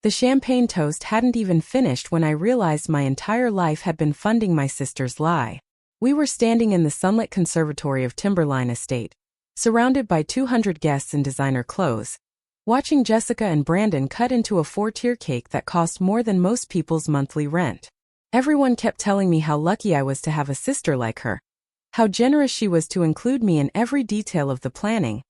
The champagne toast hadn't even finished when I realized my entire life had been funding my sister's lie. We were standing in the sunlit conservatory of Timberline Estate, surrounded by 200 guests in designer clothes, watching Jessica and Brandon cut into a 4-tier cake that cost more than most people's monthly rent. Everyone kept telling me how lucky I was to have a sister like her, how generous she was to include me in every detail of the planning,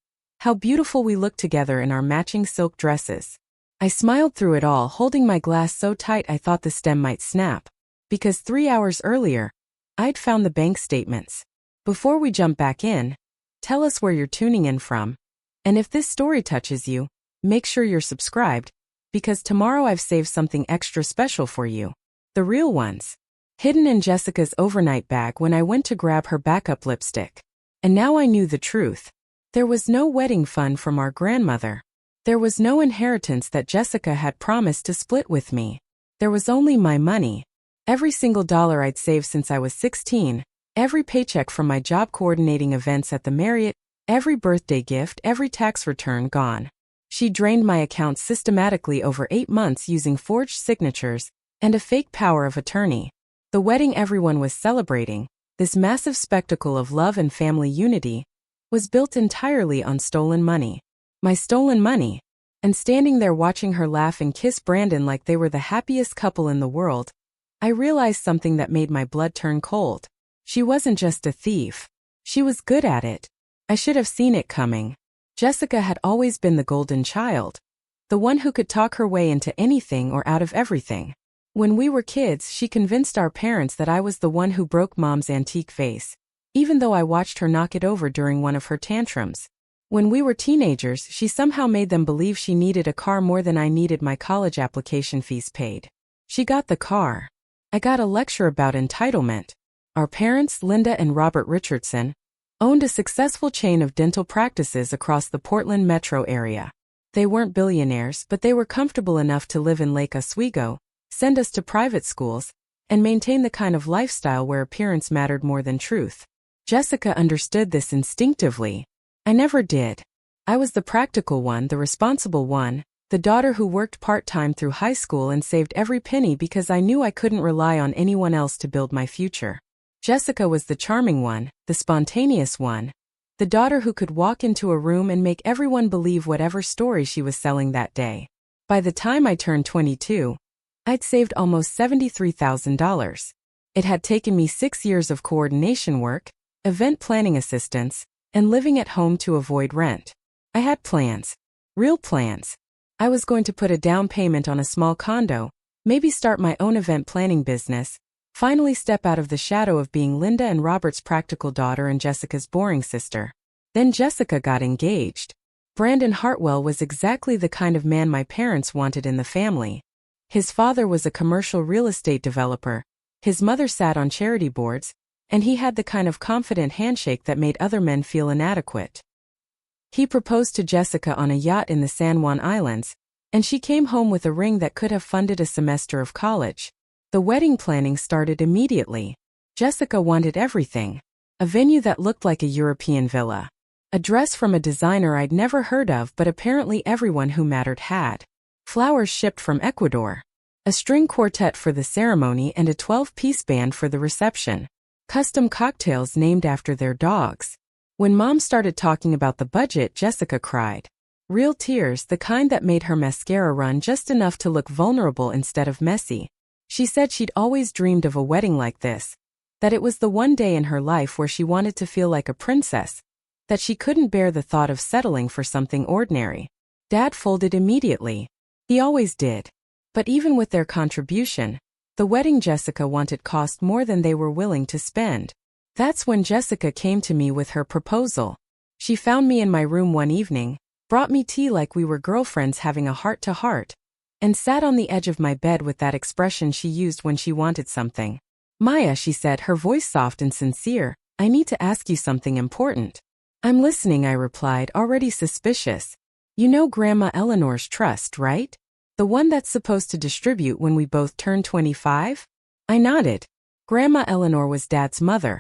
how beautiful we looked together in our matching silk dresses. I smiled through it all, holding my glass so tight I thought the stem might snap, because 3 hours earlier, I'd found the bank statements. Before we jump back in, tell us where you're tuning in from, and if this story touches you, make sure you're subscribed, because tomorrow I've saved something extra special for you. The real ones. Hidden in Jessica's overnight bag when I went to grab her backup lipstick. And now I knew the truth. There was no wedding fund from our grandmother. There was no inheritance that Jessica had promised to split with me. There was only my money. Every single dollar I'd saved since I was 16, every paycheck from my job coordinating events at the Marriott, every birthday gift, every tax return gone. She drained my account systematically over 8 months using forged signatures and a fake power of attorney. The wedding everyone was celebrating, this massive spectacle of love and family unity, was built entirely on stolen money. My stolen money. And standing there watching her laugh and kiss Brandon like they were the happiest couple in the world, I realized something that made my blood turn cold. She wasn't just a thief. She was good at it. I should have seen it coming. Jessica had always been the golden child. The one who could talk her way into anything or out of everything. When we were kids, she convinced our parents that I was the one who broke Mom's antique vase, even though I watched her knock it over during one of her tantrums. When we were teenagers, she somehow made them believe she needed a car more than I needed my college application fees paid. She got the car. I got a lecture about entitlement. Our parents, Linda and Robert Richardson, owned a successful chain of dental practices across the Portland metro area. They weren't billionaires, but they were comfortable enough to live in Lake Oswego, send us to private schools, and maintain the kind of lifestyle where appearance mattered more than truth. Jessica understood this instinctively. I never did. I was the practical one, the responsible one, the daughter who worked part-time through high school and saved every penny because I knew I couldn't rely on anyone else to build my future. Jessica was the charming one, the spontaneous one, the daughter who could walk into a room and make everyone believe whatever story she was selling that day. By the time I turned 22, I'd saved almost $73,000. It had taken me 6 years of coordination work, event planning assistance, and living at home to avoid rent. I had plans. Real plans. I was going to put a down payment on a small condo, maybe start my own event planning business, finally step out of the shadow of being Linda and Robert's practical daughter and Jessica's boring sister. Then Jessica got engaged. Brandon Hartwell was exactly the kind of man my parents wanted in the family. His father was a commercial real estate developer, his mother sat on charity boards, and he had the kind of confident handshake that made other men feel inadequate. He proposed to Jessica on a yacht in the San Juan Islands, and she came home with a ring that could have funded a semester of college. The wedding planning started immediately. Jessica wanted everything. A venue that looked like a European villa. A dress from a designer I'd never heard of but apparently everyone who mattered had. Flowers shipped from Ecuador. A string quartet for the ceremony and a 12-piece band for the reception. Custom cocktails named after their dogs. When Mom started talking about the budget, Jessica cried. Real tears, the kind that made her mascara run just enough to look vulnerable instead of messy. She said she'd always dreamed of a wedding like this, that it was the one day in her life where she wanted to feel like a princess, that she couldn't bear the thought of settling for something ordinary. Dad folded immediately. He always did. But even with their contribution, the wedding Jessica wanted cost more than they were willing to spend. That's when Jessica came to me with her proposal. She found me in my room one evening, brought me tea like we were girlfriends having a heart-to-heart, and sat on the edge of my bed with that expression she used when she wanted something. Maya, she said, her voice soft and sincere, I need to ask you something important. I'm listening, I replied, already suspicious. You know Grandma Eleanor's trust, right? The one that's supposed to distribute when we both turn 25? I nodded. Grandma Eleanor was Dad's mother.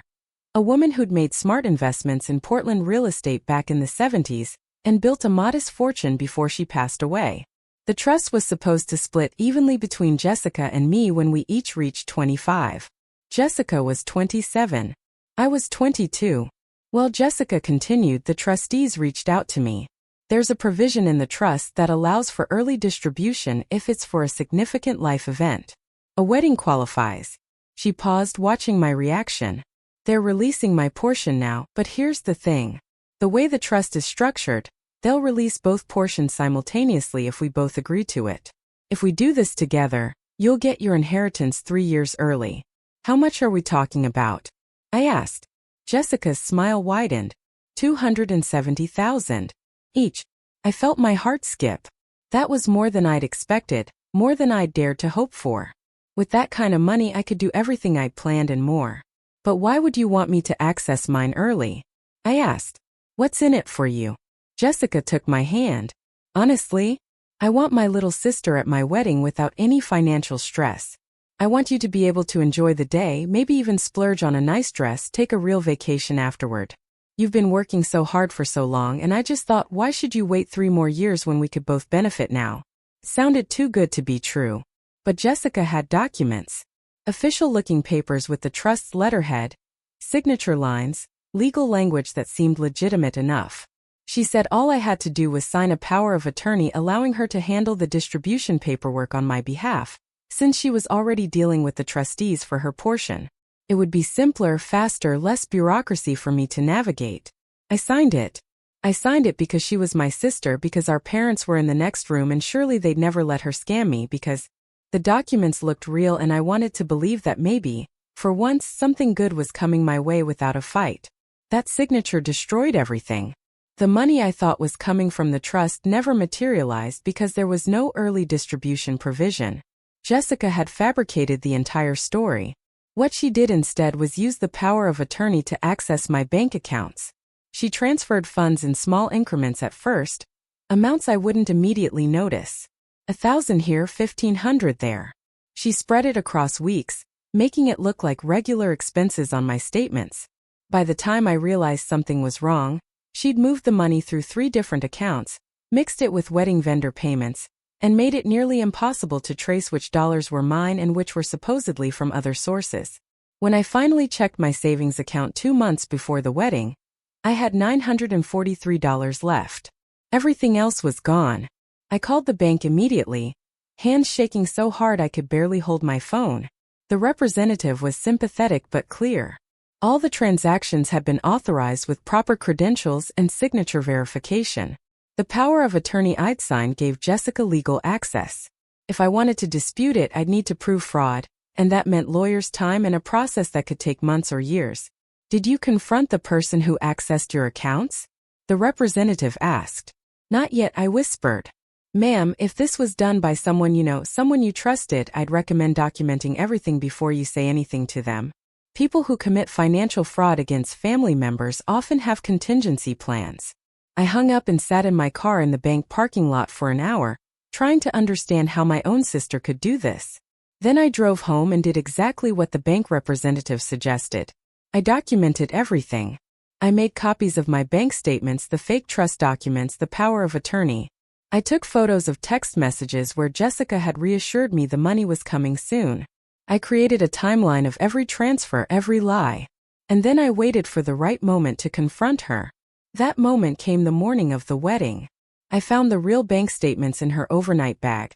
A woman who'd made smart investments in Portland real estate back in the 70s and built a modest fortune before she passed away. The trust was supposed to split evenly between Jessica and me when we each reached 25. Jessica was 27. I was 22. Well, Jessica continued, the trustees reached out to me. There's a provision in the trust that allows for early distribution if it's for a significant life event. A wedding qualifies. She paused, watching my reaction. They're releasing my portion now, but here's the thing. The way the trust is structured, they'll release both portions simultaneously if we both agree to it. If we do this together, you'll get your inheritance 3 years early. How much are we talking about? I asked. Jessica's smile widened. $270,000. Each. I felt my heart skip. That was more than I'd expected, more than I'd dared to hope for. With that kind of money I could do everything I'd planned and more. But why would you want me to access mine early? I asked. What's in it for you? Jessica took my hand. Honestly, I want my little sister at my wedding without any financial stress. I want you to be able to enjoy the day, maybe even splurge on a nice dress, take a real vacation afterward. You've been working so hard for so long, and I just thought, why should you wait 3 more years when we could both benefit now? Sounded too good to be true. But Jessica had documents. Official-looking papers with the trust's letterhead, signature lines, legal language that seemed legitimate enough. She said all I had to do was sign a power of attorney allowing her to handle the distribution paperwork on my behalf, since she was already dealing with the trustees for her portion. It would be simpler, faster, less bureaucracy for me to navigate. I signed it. I signed it because she was my sister, because our parents were in the next room, and surely they'd never let her scam me, because the documents looked real and I wanted to believe that maybe, for once, something good was coming my way without a fight. That signature destroyed everything. The money I thought was coming from the trust never materialized because there was no early distribution provision. Jessica had fabricated the entire story. What she did instead was use the power of attorney to access my bank accounts. She transferred funds in small increments at first, amounts I wouldn't immediately notice. 1,000 here, 1,500 there. She spread it across weeks, making it look like regular expenses on my statements. By the time I realized something was wrong, she'd moved the money through 3 different accounts, mixed it with wedding vendor payments, and made it nearly impossible to trace which dollars were mine and which were supposedly from other sources. When I finally checked my savings account 2 months before the wedding, I had $943 left. Everything else was gone. I called the bank immediately, hands shaking so hard I could barely hold my phone. The representative was sympathetic but clear. All the transactions had been authorized with proper credentials and signature verification. The power of attorney I'd signed gave Jessica legal access. If I wanted to dispute it, I'd need to prove fraud, and that meant lawyers' time and a process that could take months or years. Did you confront the person who accessed your accounts? The representative asked. Not yet, I whispered. Ma'am, if this was done by someone you know, someone you trusted, I'd recommend documenting everything before you say anything to them. People who commit financial fraud against family members often have contingency plans. I hung up and sat in my car in the bank parking lot for an hour, trying to understand how my own sister could do this. Then I drove home and did exactly what the bank representative suggested. I documented everything. I made copies of my bank statements, the fake trust documents, the power of attorney. I took photos of text messages where Jessica had reassured me the money was coming soon. I created a timeline of every transfer, every lie. And then I waited for the right moment to confront her. That moment came the morning of the wedding. I found the real bank statements in her overnight bag.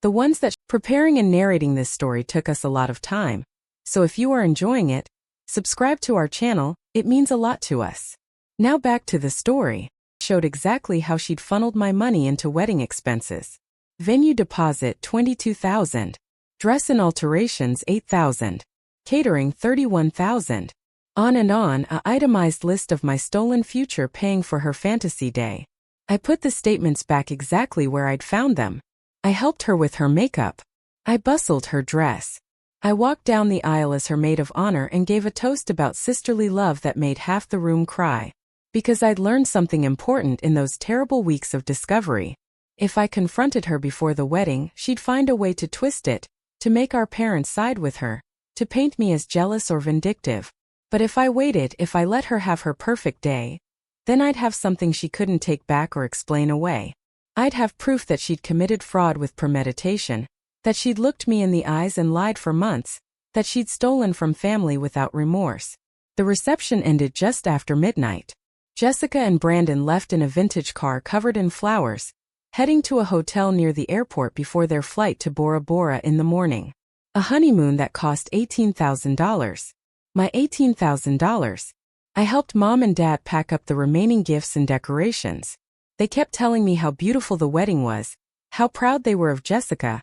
The ones that preparing and narrating this story took us a lot of time. So if you are enjoying it, subscribe to our channel, it means a lot to us. Now back to the story. Showed exactly how she'd funneled my money into wedding expenses. Venue deposit $22,000. Dress and alterations $8,000. Catering $31,000. On and on, a itemized list of my stolen future paying for her fantasy day. I put the statements back exactly where I'd found them. I helped her with her makeup. I bustled her dress. I walked down the aisle as her maid of honor and gave a toast about sisterly love that made half the room cry. Because I'd learned something important in those terrible weeks of discovery. If I confronted her before the wedding, she'd find a way to twist it, to make our parents side with her, to paint me as jealous or vindictive. But if I waited, if I let her have her perfect day, then I'd have something she couldn't take back or explain away. I'd have proof that she'd committed fraud with premeditation, that she'd looked me in the eyes and lied for months, that she'd stolen from family without remorse. The reception ended just after midnight. Jessica and Brandon left in a vintage car covered in flowers, heading to a hotel near the airport before their flight to Bora Bora in the morning. A honeymoon that cost $18,000. My $18,000. I helped Mom and Dad pack up the remaining gifts and decorations. They kept telling me how beautiful the wedding was, how proud they were of Jessica,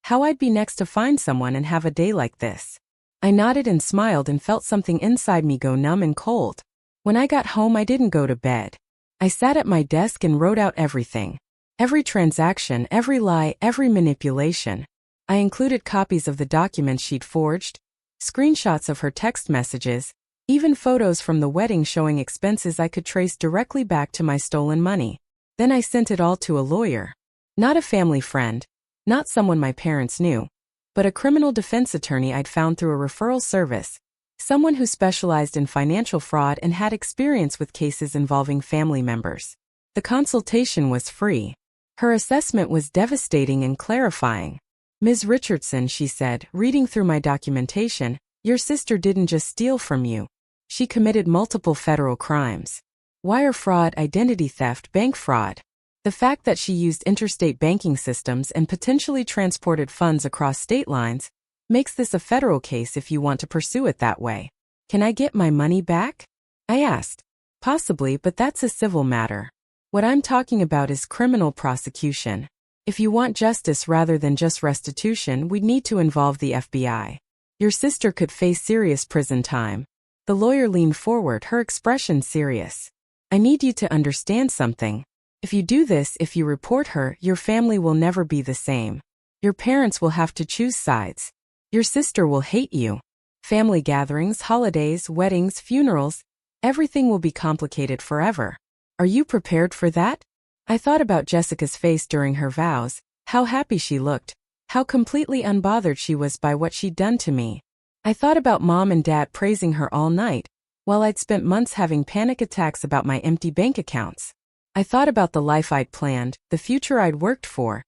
how I'd be next to find someone and have a day like this. I nodded and smiled and felt something inside me go numb and cold. When I got home, I didn't go to bed. I sat at my desk and wrote out everything. Every transaction, every lie, every manipulation. I included copies of the documents she'd forged, screenshots of her text messages, even photos from the wedding showing expenses I could trace directly back to my stolen money. Then I sent it all to a lawyer. Not a family friend, not someone my parents knew, but a criminal defense attorney I'd found through a referral service, someone who specialized in financial fraud and had experience with cases involving family members. The consultation was free. Her assessment was devastating and clarifying. "Ms. Richardson," she said, reading through my documentation, "your sister didn't just steal from you. She committed multiple federal crimes. Wire fraud, identity theft, bank fraud. The fact that she used interstate banking systems and potentially transported funds across state lines makes this a federal case if you want to pursue it that way. Can I get my money back?" I asked. "Possibly, but that's a civil matter. What I'm talking about is criminal prosecution. If you want justice rather than just restitution, we'd need to involve the FBI. Your sister could face serious prison time." The lawyer leaned forward, her expression serious. "I need you to understand something. If you do this, if you report her, your family will never be the same. Your parents will have to choose sides. Your sister will hate you. Family gatherings, holidays, weddings, funerals, everything will be complicated forever. Are you prepared for that?" I thought about Jessica's face during her vows, how happy she looked, how completely unbothered she was by what she'd done to me. I thought about Mom and Dad praising her all night, while I'd spent months having panic attacks about my empty bank accounts. I thought about the life I'd planned, the future I'd worked for.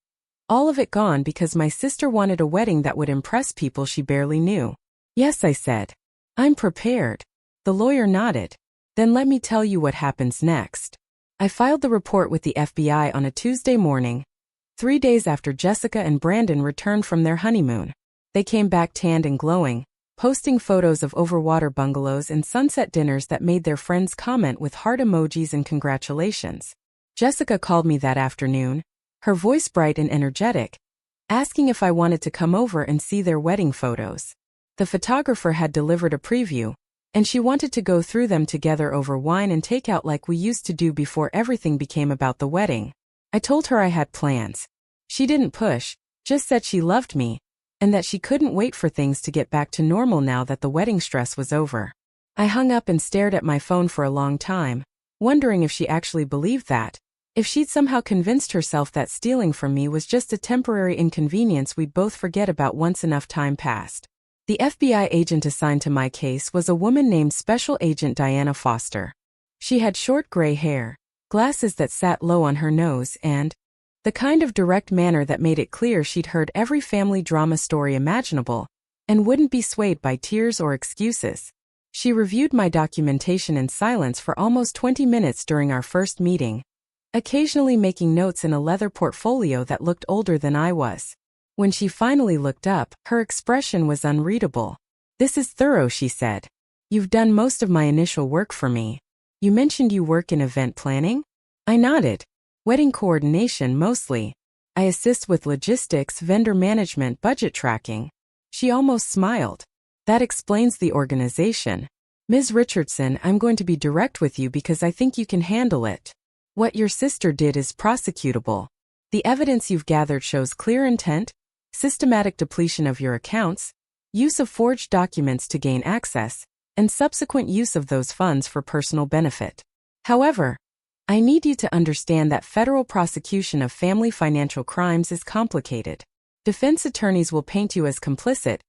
All of it gone because my sister wanted a wedding that would impress people she barely knew. "Yes," I said. "I'm prepared." The lawyer nodded. "Then let me tell you what happens next." I filed the report with the FBI on a Tuesday morning, 3 days after Jessica and Brandon returned from their honeymoon. They came back tanned and glowing, posting photos of overwater bungalows and sunset dinners that made their friends comment with heart emojis and congratulations. Jessica called me that afternoon, her voice bright and energetic, asking if I wanted to come over and see their wedding photos. The photographer had delivered a preview, and she wanted to go through them together over wine and takeout like we used to do before everything became about the wedding. I told her I had plans. She didn't push, just said she loved me, and that she couldn't wait for things to get back to normal now that the wedding stress was over. I hung up and stared at my phone for a long time, wondering if she actually believed that, if she'd somehow convinced herself that stealing from me was just a temporary inconvenience we'd both forget about once enough time passed. The FBI agent assigned to my case was a woman named Special Agent Diana Foster. She had short gray hair, glasses that sat low on her nose, and the kind of direct manner that made it clear she'd heard every family drama story imaginable and wouldn't be swayed by tears or excuses. She reviewed my documentation in silence for almost 20 minutes during our first meeting, occasionally making notes in a leather portfolio that looked older than I was. When she finally looked up, her expression was unreadable. "This is thorough," she said. "You've done most of my initial work for me. You mentioned you work in event planning?" I nodded. "Wedding coordination mostly. I assist with logistics, vendor management, budget tracking." She almost smiled. "That explains the organization. Ms. Richardson, I'm going to be direct with you because I think you can handle it. What your sister did is prosecutable. The evidence you've gathered shows clear intent, systematic depletion of your accounts, use of forged documents to gain access, and subsequent use of those funds for personal benefit. However, I need you to understand that federal prosecution of family financial crimes is complicated. Defense attorneys will paint you as complicit,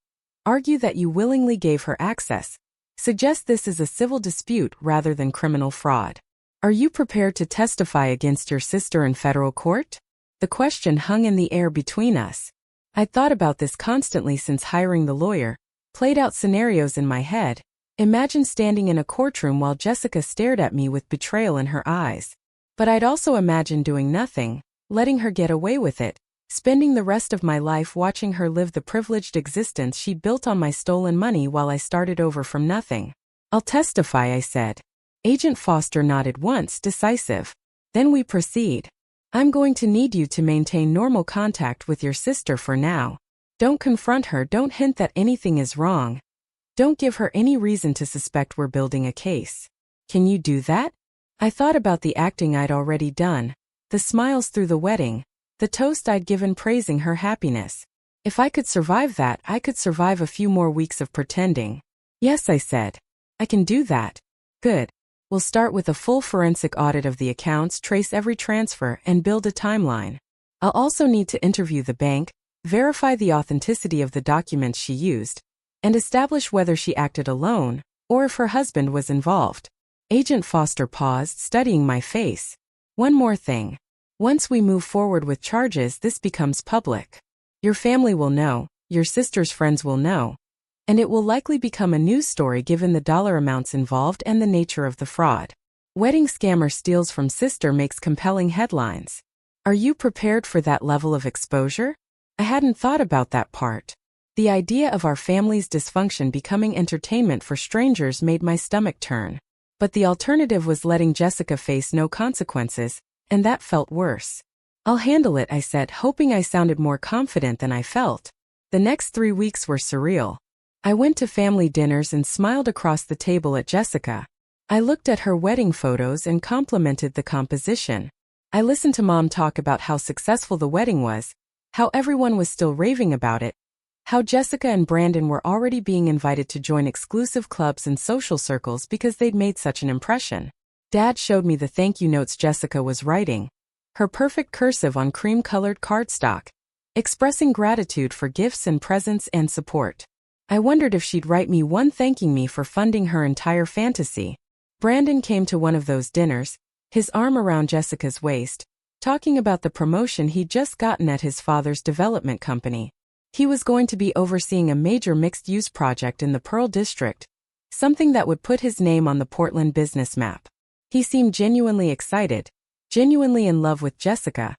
argue that you willingly gave her access, suggest this is a civil dispute rather than criminal fraud. Are you prepared to testify against your sister in federal court?" The question hung in the air between us. I'd thought about this constantly since hiring the lawyer, played out scenarios in my head. Imagine standing in a courtroom while Jessica stared at me with betrayal in her eyes. But I'd also imagined doing nothing, letting her get away with it, spending the rest of my life watching her live the privileged existence she'd built on my stolen money while I started over from nothing. I'll testify, I said. Agent Foster nodded once, decisive. Then we proceed. I'm going to need you to maintain normal contact with your sister for now. Don't confront her, don't hint that anything is wrong. Don't give her any reason to suspect we're building a case. Can you do that? I thought about the acting I'd already done, the smiles through the wedding, the toast I'd given praising her happiness. If I could survive that, I could survive a few more weeks of pretending. Yes, I said. I can do that. Good. We'll start with a full forensic audit of the accounts, trace every transfer, and build a timeline. I'll also need to interview the bank, verify the authenticity of the documents she used, and establish whether she acted alone, or if her husband was involved. Agent Foster paused, studying my face. One more thing. Once we move forward with charges, this becomes public. Your family will know, your sister's friends will know, and it will likely become a news story given the dollar amounts involved and the nature of the fraud. Wedding scammer steals from sister makes compelling headlines. Are you prepared for that level of exposure? I hadn't thought about that part. The idea of our family's dysfunction becoming entertainment for strangers made my stomach turn. But the alternative was letting Jessica face no consequences, and that felt worse. I'll handle it, I said, hoping I sounded more confident than I felt. The next 3 weeks were surreal. I went to family dinners and smiled across the table at Jessica. I looked at her wedding photos and complimented the composition. I listened to Mom talk about how successful the wedding was, how everyone was still raving about it, how Jessica and Brandon were already being invited to join exclusive clubs and social circles because they'd made such an impression. Dad showed me the thank you notes Jessica was writing, her perfect cursive on cream-colored cardstock, expressing gratitude for gifts and presents and support. I wondered if she'd write me one thanking me for funding her entire fantasy. Brandon came to one of those dinners, his arm around Jessica's waist, talking about the promotion he'd just gotten at his father's development company. He was going to be overseeing a major mixed-use project in the Pearl District, something that would put his name on the Portland business map. He seemed genuinely excited, genuinely in love with Jessica,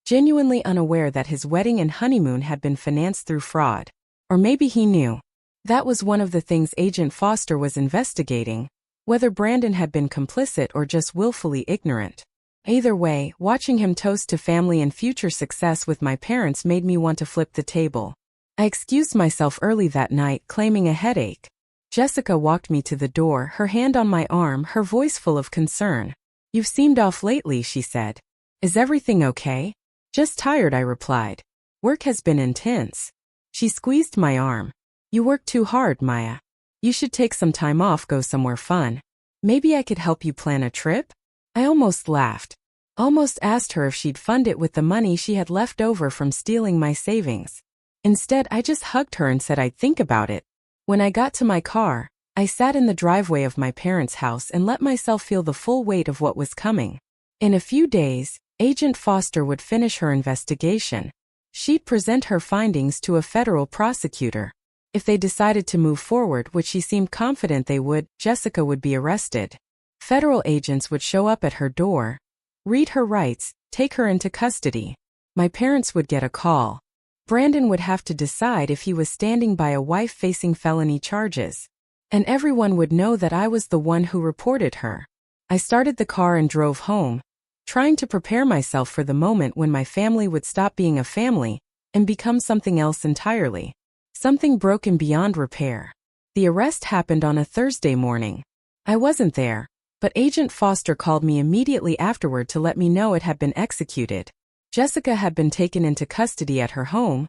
genuinely unaware that his wedding and honeymoon had been financed through fraud. Or maybe he knew. That was one of the things Agent Foster was investigating, whether Brandon had been complicit or just willfully ignorant. Either way, watching him toast to family and future success with my parents made me want to flip the table. I excused myself early that night, claiming a headache. Jessica walked me to the door, her hand on my arm, her voice full of concern. You've seemed off lately, she said. Is everything okay? Just tired, I replied. Work has been intense. She squeezed my arm. You work too hard, Maya. You should take some time off, go somewhere fun. Maybe I could help you plan a trip? I almost laughed. Almost asked her if she'd fund it with the money she had left over from stealing my savings. Instead, I just hugged her and said I'd think about it. When I got to my car, I sat in the driveway of my parents' house and let myself feel the full weight of what was coming. In a few days, Agent Foster would finish her investigation. She'd present her findings to a federal prosecutor. If they decided to move forward, which she seemed confident they would, Jessica would be arrested. Federal agents would show up at her door, read her rights, take her into custody. My parents would get a call. Brandon would have to decide if he was standing by a wife facing felony charges. And everyone would know that I was the one who reported her. I started the car and drove home, trying to prepare myself for the moment when my family would stop being a family and become something else entirely. Something broken beyond repair. The arrest happened on a Thursday morning. I wasn't there, but Agent Foster called me immediately afterward to let me know it had been executed. Jessica had been taken into custody at her home,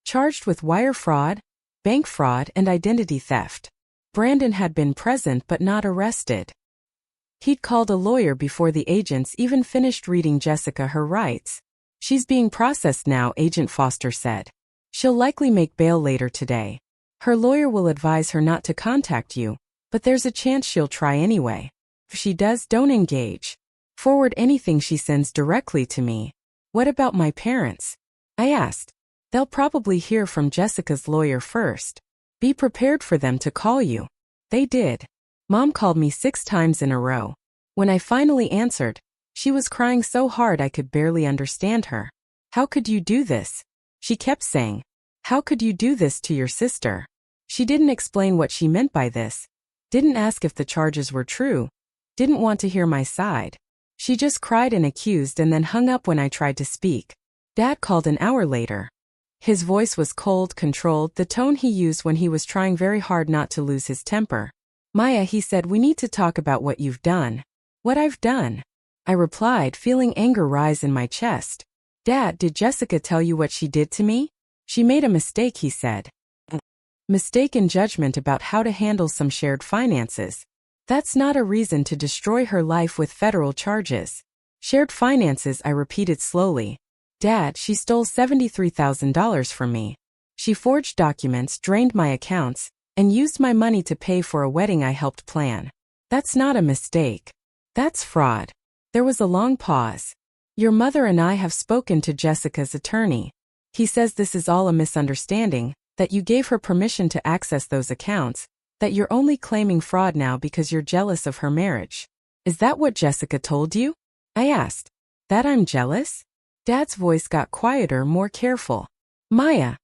charged with wire fraud, bank fraud, and identity theft. Brandon had been present but not arrested. He'd called a lawyer before the agents even finished reading Jessica her rights. She's being processed now, Agent Foster said. She'll likely make bail later today. Her lawyer will advise her not to contact you, but there's a chance she'll try anyway. If she does, don't engage. Forward anything she sends directly to me. What about my parents? I asked. They'll probably hear from Jessica's lawyer first. Be prepared for them to call you. They did. Mom called me 6 times in a row. When I finally answered, she was crying so hard I could barely understand her. How could you do this? She kept saying. How could you do this to your sister? She didn't explain what she meant by this. Didn't ask if the charges were true. Didn't want to hear my side. She just cried and accused and then hung up when I tried to speak. Dad called an hour later. His voice was cold, controlled, the tone he used when he was trying very hard not to lose his temper. Maya, he said, we need to talk about what you've done. What I've done? I replied, feeling anger rise in my chest. Dad, did Jessica tell you what she did to me? She made a mistake, he said. Mistake in judgment about how to handle some shared finances. That's not a reason to destroy her life with federal charges. Shared finances, I repeated slowly. Dad, she stole $73,000 from me. She forged documents, drained my accounts, and used my money to pay for a wedding I helped plan. That's not a mistake. That's fraud. There was a long pause. Your mother and I have spoken to Jessica's attorney. He says this is all a misunderstanding, that you gave her permission to access those accounts, that you're only claiming fraud now because you're jealous of her marriage. Is that what Jessica told you? I asked. That I'm jealous? Dad's voice got quieter, more careful. Maya,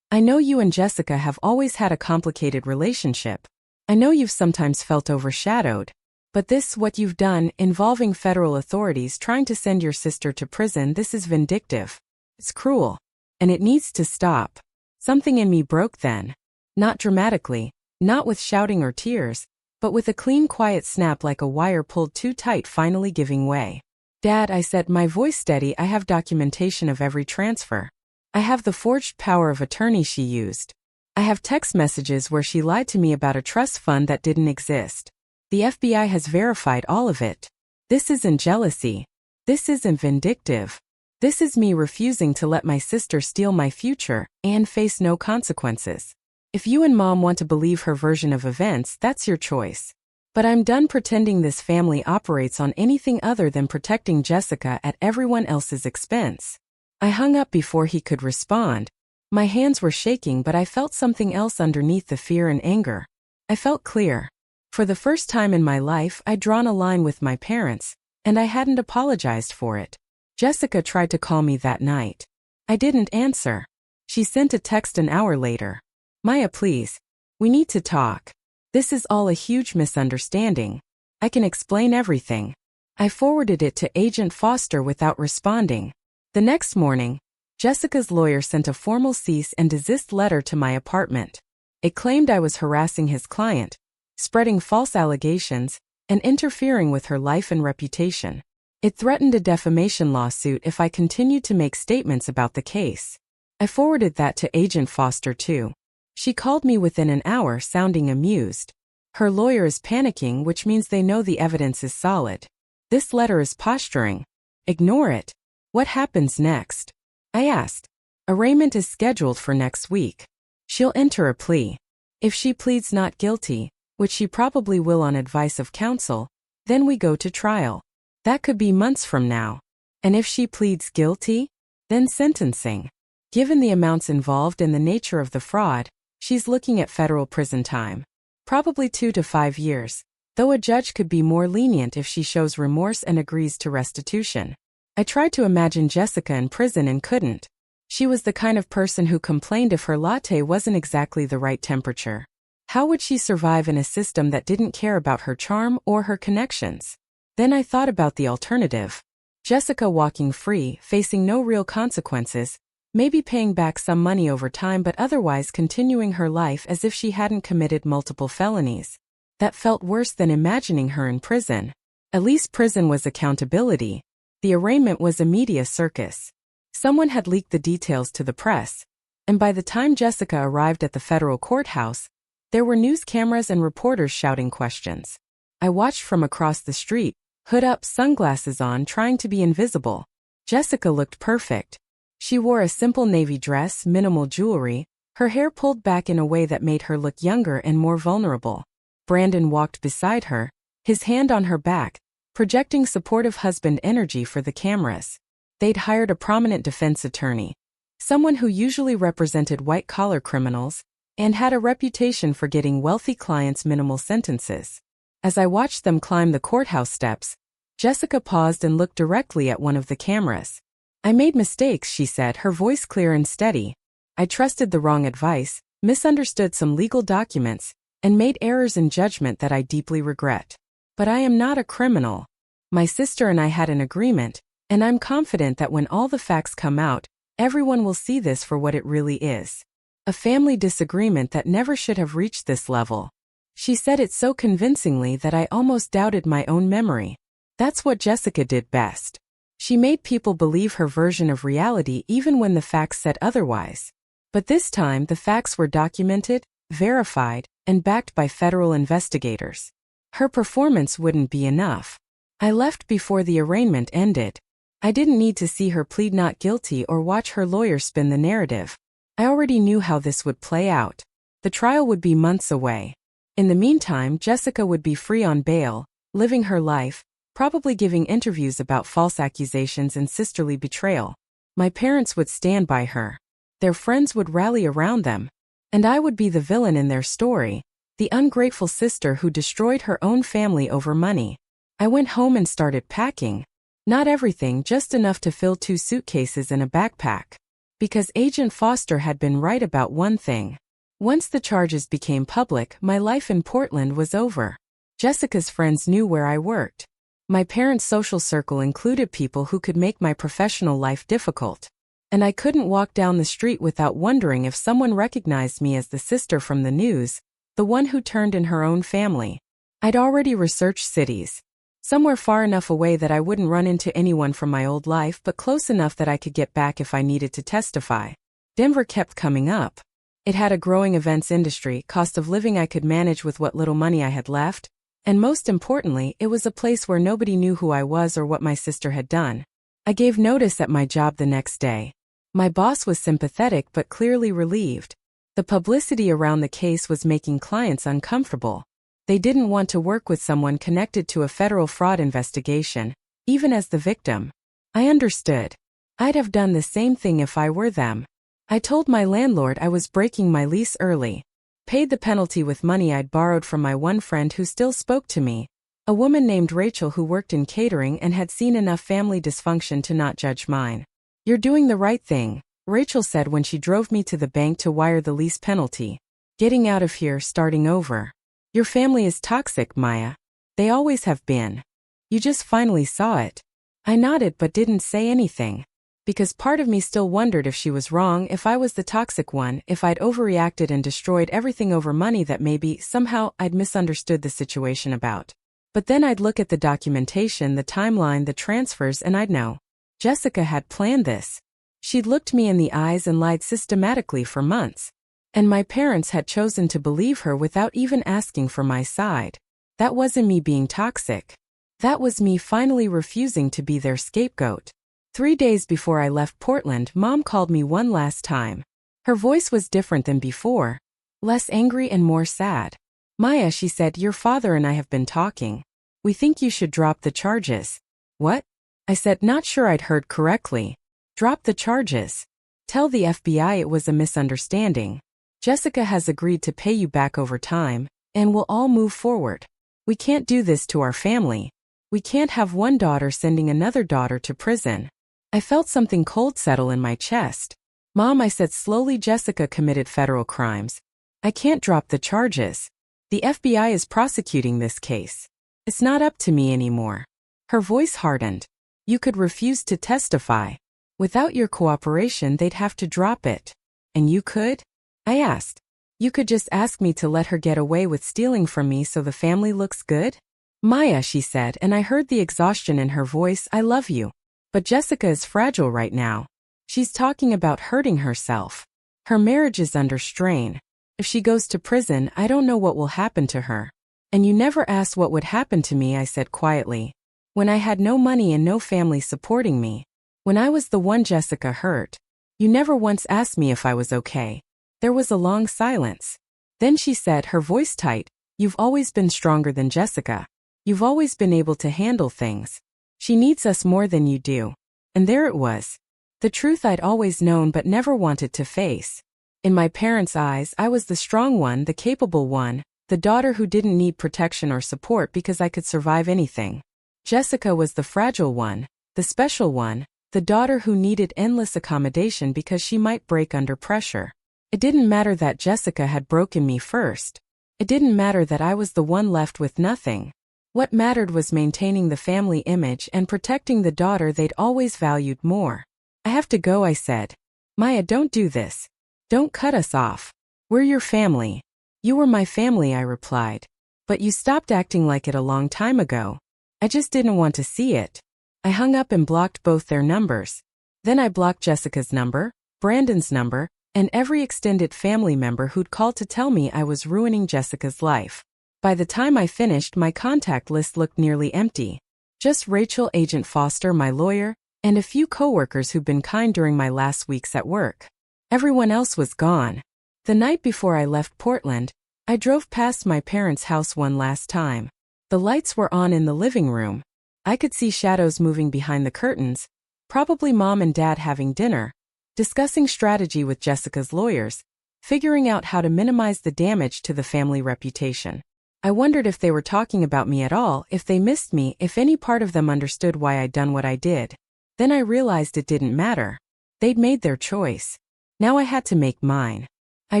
I know you and Jessica have always had a complicated relationship. I know you've sometimes felt overshadowed. But this, what you've done, involving federal authorities trying to send your sister to prison, this is vindictive. It's cruel. And it needs to stop. Something in me broke then. Not dramatically, not with shouting or tears, but with a clean, quiet snap like a wire pulled too tight finally giving way. Dad, I said, my voice steady, I have documentation of every transfer. I have the forged power of attorney she used. I have text messages where she lied to me about a trust fund that didn't exist. The FBI has verified all of it. This isn't jealousy. This isn't vindictive. This is me refusing to let my sister steal my future and face no consequences. If you and Mom want to believe her version of events, that's your choice. But I'm done pretending this family operates on anything other than protecting Jessica at everyone else's expense. I hung up before he could respond. My hands were shaking, but I felt something else underneath the fear and anger. I felt clear. For the first time in my life, I'd drawn a line with my parents, and I hadn't apologized for it. Jessica tried to call me that night. I didn't answer. She sent a text an hour later. Maya, please. We need to talk. This is all a huge misunderstanding. I can explain everything. I forwarded it to Agent Foster without responding. The next morning, Jessica's lawyer sent a formal cease and desist letter to my apartment. It claimed I was harassing his client, spreading false allegations, and interfering with her life and reputation. It threatened a defamation lawsuit if I continued to make statements about the case. I forwarded that to Agent Foster too. She called me within an hour sounding amused. Her lawyer is panicking, which means they know the evidence is solid. This letter is posturing. Ignore it. What happens next? I asked. Arraignment is scheduled for next week. She'll enter a plea. If she pleads not guilty, which she probably will on advice of counsel, then we go to trial. That could be months from now. And if she pleads guilty, then sentencing. Given the amounts involved and the nature of the fraud, she's looking at federal prison time. Probably 2 to 5 years, though a judge could be more lenient if she shows remorse and agrees to restitution. I tried to imagine Jessica in prison and couldn't. She was the kind of person who complained if her latte wasn't exactly the right temperature. How would she survive in a system that didn't care about her charm or her connections? Then I thought about the alternative. Jessica walking free, facing no real consequences, maybe paying back some money over time but otherwise continuing her life as if she hadn't committed multiple felonies. That felt worse than imagining her in prison. At least prison was accountability. The arraignment was a media circus. Someone had leaked the details to the press, and by the time Jessica arrived at the federal courthouse, there were news cameras and reporters shouting questions. I watched from across the street, hood up, sunglasses on, trying to be invisible. Jessica looked perfect. She wore a simple navy dress, minimal jewelry, her hair pulled back in a way that made her look younger and more vulnerable. Brandon walked beside her, his hand on her back, projecting supportive husband energy for the cameras. They'd hired a prominent defense attorney, someone who usually represented white-collar criminals, and had a reputation for getting wealthy clients minimal sentences. As I watched them climb the courthouse steps, Jessica paused and looked directly at one of the cameras. "I made mistakes," she said, her voice clear and steady. "I trusted the wrong advice, misunderstood some legal documents, and made errors in judgment that I deeply regret. But I am not a criminal. My sister and I had an agreement, and I'm confident that when all the facts come out, everyone will see this for what it really is. A family disagreement that never should have reached this level." She said it so convincingly that I almost doubted my own memory. That's what Jessica did best. She made people believe her version of reality even when the facts said otherwise. But this time the facts were documented, verified, and backed by federal investigators. Her performance wouldn't be enough. I left before the arraignment ended. I didn't need to see her plead not guilty or watch her lawyer spin the narrative. I already knew how this would play out. The trial would be months away. In the meantime, Jessica would be free on bail, living her life, probably giving interviews about false accusations and sisterly betrayal. My parents would stand by her. Their friends would rally around them. And I would be the villain in their story, the ungrateful sister who destroyed her own family over money. I went home and started packing. Not everything, just enough to fill 2 suitcases and a backpack. Because Agent Foster had been right about one thing. Once the charges became public, my life in Portland was over. Jessica's friends knew where I worked. My parents' social circle included people who could make my professional life difficult. And I couldn't walk down the street without wondering if someone recognized me as the sister from the news, the one who turned in her own family. I'd already researched cities. Somewhere far enough away that I wouldn't run into anyone from my old life, but close enough that I could get back if I needed to testify. Denver kept coming up. It had a growing events industry, cost of living I could manage with what little money I had left, and most importantly, it was a place where nobody knew who I was or what my sister had done. I gave notice at my job the next day. My boss was sympathetic but clearly relieved. The publicity around the case was making clients uncomfortable. They didn't want to work with someone connected to a federal fraud investigation, even as the victim. I understood. I'd have done the same thing if I were them. I told my landlord I was breaking my lease early. Paid the penalty with money I'd borrowed from my one friend who still spoke to me, a woman named Rachel who worked in catering and had seen enough family dysfunction to not judge mine. "You're doing the right thing," Rachel said when she drove me to the bank to wire the lease penalty. "Getting out of here, starting over. Your family is toxic, Maya. They always have been. You just finally saw it." I nodded but didn't say anything. Because part of me still wondered if she was wrong, if I was the toxic one, if I'd overreacted and destroyed everything over money that maybe, somehow, I'd misunderstood the situation about. But then I'd look at the documentation, the timeline, the transfers, and I'd know. Jessica had planned this. She'd looked me in the eyes and lied systematically for months. And my parents had chosen to believe her without even asking for my side. That wasn't me being toxic. That was me finally refusing to be their scapegoat. 3 days before I left Portland, Mom called me one last time. Her voice was different than before. Less angry and more sad. "Maya," she said, "your father and I have been talking. We think you should drop the charges." "What?" I said, not sure I'd heard correctly. "Drop the charges. Tell the FBI it was a misunderstanding. Jessica has agreed to pay you back over time, and we'll all move forward. We can't do this to our family. We can't have one daughter sending another daughter to prison." I felt something cold settle in my chest. "Mom," I said slowly, "Jessica committed federal crimes. I can't drop the charges. The FBI is prosecuting this case. It's not up to me anymore." Her voice hardened. "You could refuse to testify. Without your cooperation, they'd have to drop it. And you could?" I asked. "You could just ask me to let her get away with stealing from me so the family looks good?" "Maya," she said, and I heard the exhaustion in her voice, "I love you. But Jessica is fragile right now. She's talking about hurting herself. Her marriage is under strain. If she goes to prison, I don't know what will happen to her. And you never asked what would happen to me," I said quietly. "When I had no money and no family supporting me. When I was the one Jessica hurt. You never once asked me if I was okay." There was a long silence. Then she said, her voice tight, "You've always been stronger than Jessica. You've always been able to handle things. She needs us more than you do. And there it was. The truth I'd always known but never wanted to face. In my parents' eyes, I was the strong one, the capable one, the daughter who didn't need protection or support because I could survive anything. Jessica was the fragile one, the special one, the daughter who needed endless accommodation because she might break under pressure. It didn't matter that Jessica had broken me first. It didn't matter that I was the one left with nothing. What mattered was maintaining the family image and protecting the daughter they'd always valued more. I have to go, I said. Maya, don't do this. Don't cut us off. We're your family. You were my family, I replied. But you stopped acting like it a long time ago. I just didn't want to see it. I hung up and blocked both their numbers. Then I blocked Jessica's number, Brandon's number, and every extended family member who'd called to tell me I was ruining Jessica's life. By the time I finished, my contact list looked nearly empty. Just Rachel, Agent Foster, my lawyer, and a few coworkers who'd been kind during my last weeks at work. Everyone else was gone. The night before I left Portland, I drove past my parents' house one last time. The lights were on in the living room. I could see shadows moving behind the curtains, probably Mom and Dad having dinner, discussing strategy with Jessica's lawyers, figuring out how to minimize the damage to the family reputation. I wondered if they were talking about me at all, if they missed me, if any part of them understood why I'd done what I did. Then I realized it didn't matter. They'd made their choice. Now I had to make mine. I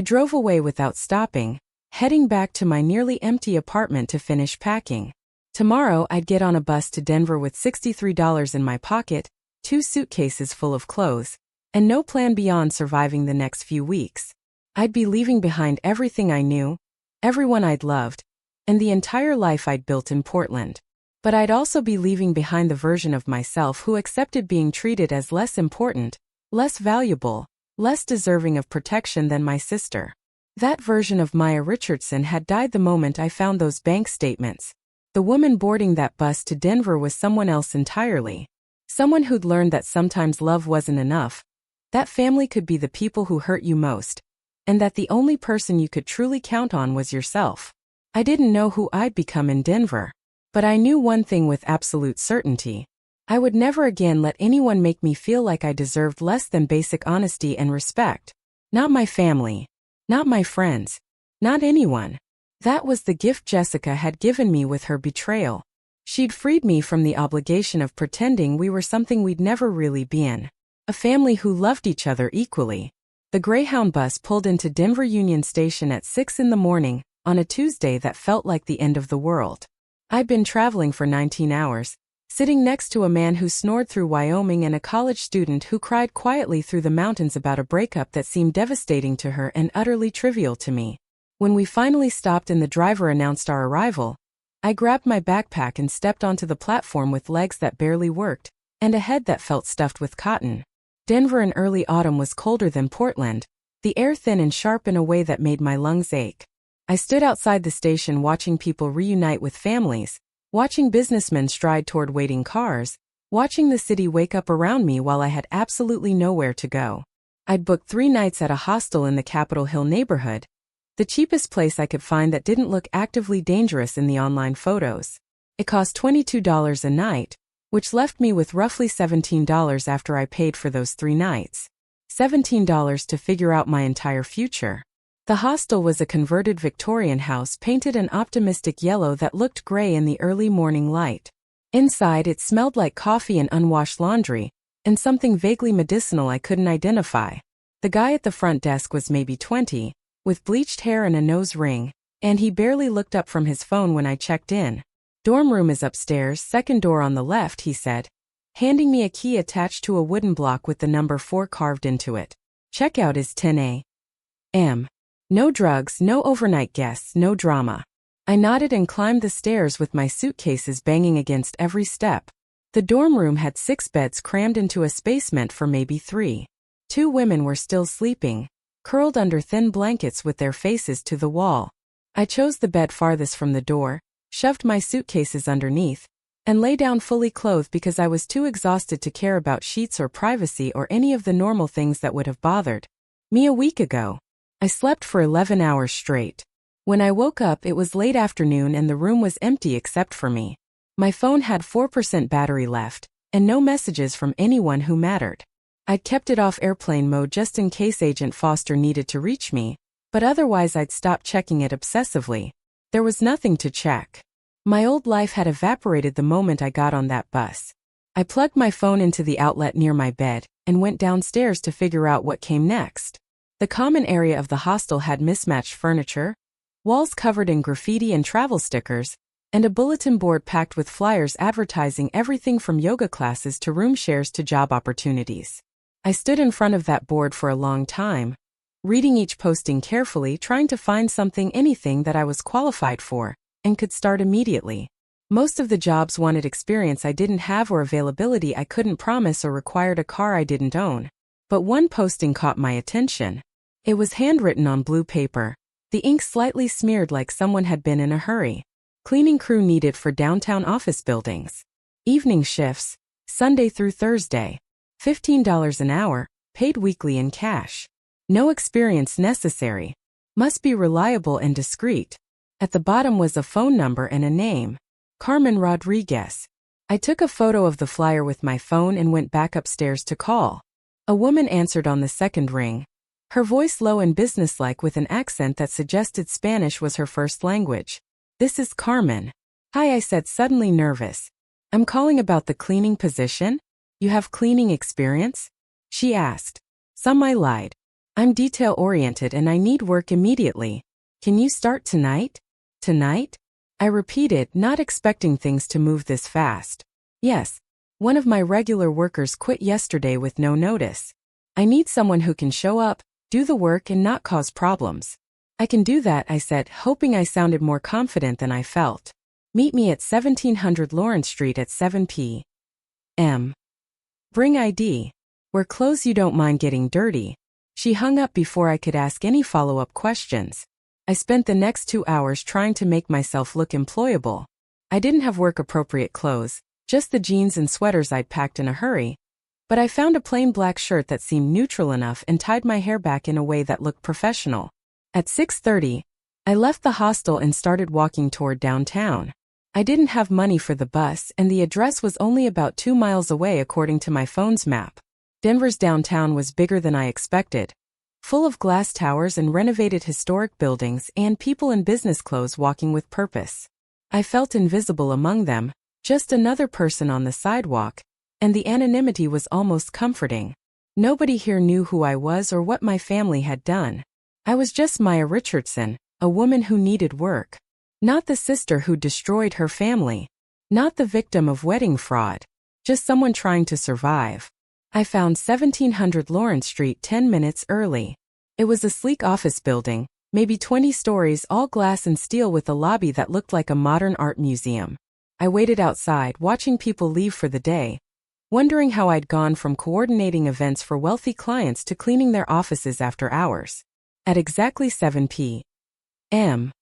drove away without stopping, heading back to my nearly empty apartment to finish packing. Tomorrow I'd get on a bus to Denver with $63 in my pocket, 2 suitcases full of clothes, and no plan beyond surviving the next few weeks. I'd be leaving behind everything I knew, everyone I'd loved, and the entire life I'd built in Portland. But I'd also be leaving behind the version of myself who accepted being treated as less important, less valuable, less deserving of protection than my sister. That version of Maya Richardson had died the moment I found those bank statements. The woman boarding that bus to Denver was someone else entirely. Someone who'd learned that sometimes love wasn't enough, that family could be the people who hurt you most, and that the only person you could truly count on was yourself. I didn't know who I'd become in Denver, but I knew one thing with absolute certainty. I would never again let anyone make me feel like I deserved less than basic honesty and respect. Not my family. Not my friends. Not anyone. That was the gift Jessica had given me with her betrayal. She'd freed me from the obligation of pretending we were something we'd never really been. A family who loved each other equally. The Greyhound bus pulled into Denver Union Station at 6 in the morning, on a Tuesday that felt like the end of the world. I'd been traveling for 19 hours, sitting next to a man who snored through Wyoming and a college student who cried quietly through the mountains about a breakup that seemed devastating to her and utterly trivial to me. When we finally stopped and the driver announced our arrival, I grabbed my backpack and stepped onto the platform with legs that barely worked, and a head that felt stuffed with cotton. Denver in early autumn was colder than Portland, the air thin and sharp in a way that made my lungs ache. I stood outside the station watching people reunite with families, watching businessmen stride toward waiting cars, watching the city wake up around me while I had absolutely nowhere to go. I'd booked 3 nights at a hostel in the Capitol Hill neighborhood, the cheapest place I could find that didn't look actively dangerous in the online photos. It cost $22 a night, which left me with roughly $17 after I paid for those 3 nights. $17 to figure out my entire future. The hostel was a converted Victorian house painted an optimistic yellow that looked gray in the early morning light. Inside, it smelled like coffee and unwashed laundry, and something vaguely medicinal I couldn't identify. The guy at the front desk was maybe 20, with bleached hair and a nose ring, and he barely looked up from his phone when I checked in. "Dorm room is upstairs, second door on the left," he said, handing me a key attached to a wooden block with the number 4 carved into it. "Checkout is 10 a.m. No drugs, no overnight guests, no drama." I nodded and climbed the stairs with my suitcases banging against every step. The dorm room had 6 beds crammed into a space meant for maybe 3. 2 women were still sleeping, curled under thin blankets with their faces to the wall. I chose the bed farthest from the door, shoved my suitcases underneath, and lay down fully clothed because I was too exhausted to care about sheets or privacy or any of the normal things that would have bothered me a week ago. I slept for 11 hours straight. When I woke up, it was late afternoon and the room was empty except for me. My phone had 4% battery left, and no messages from anyone who mattered. I'd kept it off airplane mode just in case Agent Foster needed to reach me, but otherwise I'd stopped checking it obsessively. There was nothing to check. My old life had evaporated the moment I got on that bus. I plugged my phone into the outlet near my bed and went downstairs to figure out what came next. The common area of the hostel had mismatched furniture, walls covered in graffiti and travel stickers, and a bulletin board packed with flyers advertising everything from yoga classes to room shares to job opportunities. I stood in front of that board for a long time, reading each posting carefully, trying to find anything that I was qualified for and could start immediately. Most of the jobs wanted experience I didn't have or availability I couldn't promise or required a car I didn't own. But one posting caught my attention. It was handwritten on blue paper, the ink slightly smeared like someone had been in a hurry. Cleaning crew needed for downtown office buildings. Evening shifts, Sunday through Thursday. $15 an hour, paid weekly in cash. No experience necessary. Must be reliable and discreet. At the bottom was a phone number and a name. Carmen Rodriguez. I took a photo of the flyer with my phone and went back upstairs to call. A woman answered on the second ring. Her voice low and businesslike with an accent that suggested Spanish was her first language. "This is Carmen." "Hi," I said, suddenly nervous. "I'm calling about the cleaning position. You have cleaning experience?" She asked. Some I lied. "I'm detail-oriented and I need work immediately. Can you start tonight?" "Tonight?" I repeated, not expecting things to move this fast. "Yes. One of my regular workers quit yesterday with no notice. I need someone who can show up, do the work and not cause problems." "I can do that," I said, hoping I sounded more confident than I felt. "Meet me at 1700 Lawrence Street at 7 p.m. Bring ID. Wear clothes you don't mind getting dirty." She hung up before I could ask any follow-up questions. I spent the next 2 hours trying to make myself look employable. I didn't have work-appropriate clothes, just the jeans and sweaters I'd packed in a hurry. But I found a plain black shirt that seemed neutral enough and tied my hair back in a way that looked professional. At 6:30, I left the hostel and started walking toward downtown. I didn't have money for the bus and the address was only about 2 miles away according to my phone's map. Denver's downtown was bigger than I expected, full of glass towers and renovated historic buildings and people in business clothes walking with purpose. I felt invisible among them, just another person on the sidewalk, and the anonymity was almost comforting. Nobody here knew who I was or what my family had done. I was just Maya Richardson, a woman who needed work. Not the sister who destroyed her family. Not the victim of wedding fraud. Just someone trying to survive. I found 1700 Lawrence Street 10 minutes early. It was a sleek office building, maybe 20 stories, all glass and steel with a lobby that looked like a modern art museum. I waited outside, watching people leave for the day, wondering how I'd gone from coordinating events for wealthy clients to cleaning their offices after hours. At exactly 7 p.m.,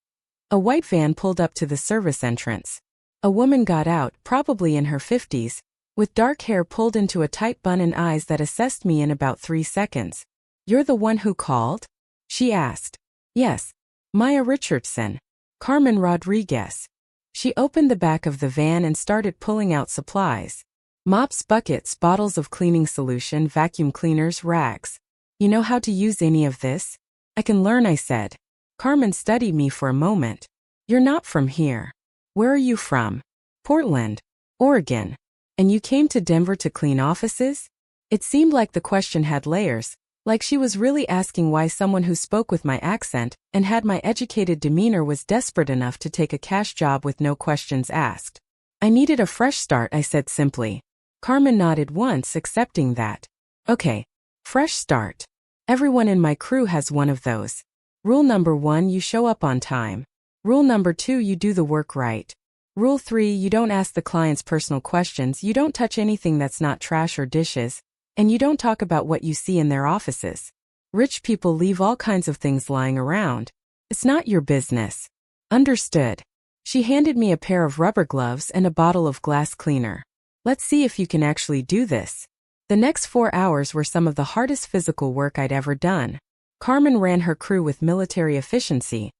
a white van pulled up to the service entrance. A woman got out, probably in her 50s, with dark hair pulled into a tight bun and eyes that assessed me in about 3 seconds. "You're the one who called?" she asked. "Yes. Maya Richardson. Carmen Rodriguez." She opened the back of the van and started pulling out supplies. Mops, buckets, bottles of cleaning solution, vacuum cleaners, rags. "You know how to use any of this?" "I can learn," I said. Carmen studied me for a moment. "You're not from here. Where are you from?" "Portland, Oregon. And you came to Denver to clean offices?" It seemed like the question had layers, like she was really asking why someone who spoke with my accent and had my educated demeanor was desperate enough to take a cash job with no questions asked. "I needed a fresh start," I said simply. Carmen nodded once, accepting that. "Okay, fresh start. Everyone in my crew has one of those. Rule number 1, you show up on time. Rule number 2, you do the work right. Rule 3, you don't ask the clients personal questions, you don't touch anything that's not trash or dishes, and you don't talk about what you see in their offices. Rich people leave all kinds of things lying around. It's not your business." "Understood." She handed me a pair of rubber gloves and a bottle of glass cleaner. "Let's see if you can actually do this." The next 4 hours were some of the hardest physical work I'd ever done. Carmen ran her crew with military efficiency,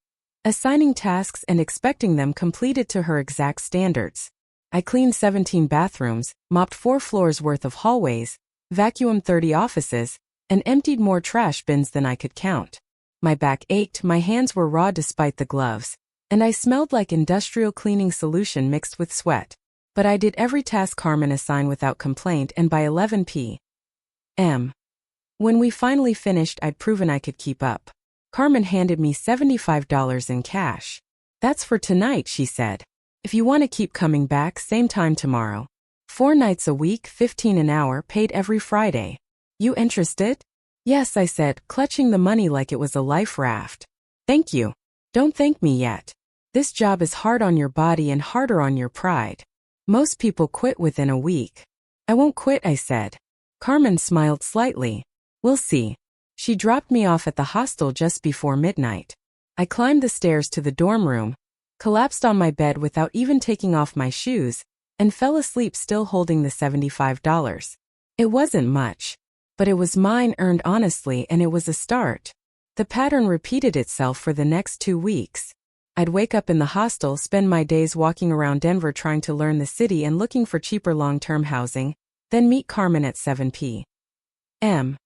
assigning tasks and expecting them completed to her exact standards. I cleaned 17 bathrooms, mopped 4 floors worth of hallways, vacuumed 30 offices, and emptied more trash bins than I could count. My back ached, my hands were raw despite the gloves, and I smelled like industrial cleaning solution mixed with sweat. But I did every task Carmen assigned without complaint, and by 11 p.m. when we finally finished, I'd proven I could keep up. Carmen handed me $75 in cash. "That's for tonight," she said. "If you want to keep coming back, same time tomorrow. 4 nights a week, 15 an hour, paid every Friday. You interested?" "Yes," I said, clutching the money like it was a life raft. "Thank you." "Don't thank me yet. This job is hard on your body and harder on your pride. Most people quit within a week." "I won't quit," I said. Carmen smiled slightly. "We'll see." She dropped me off at the hostel just before midnight. I climbed the stairs to the dorm room, collapsed on my bed without even taking off my shoes, and fell asleep still holding the $75. It wasn't much, but it was mine, earned honestly, and it was a start. The pattern repeated itself for the next 2 weeks. I'd wake up in the hostel, spend my days walking around Denver trying to learn the city and looking for cheaper long-term housing, then meet Carmen at 7 p.m.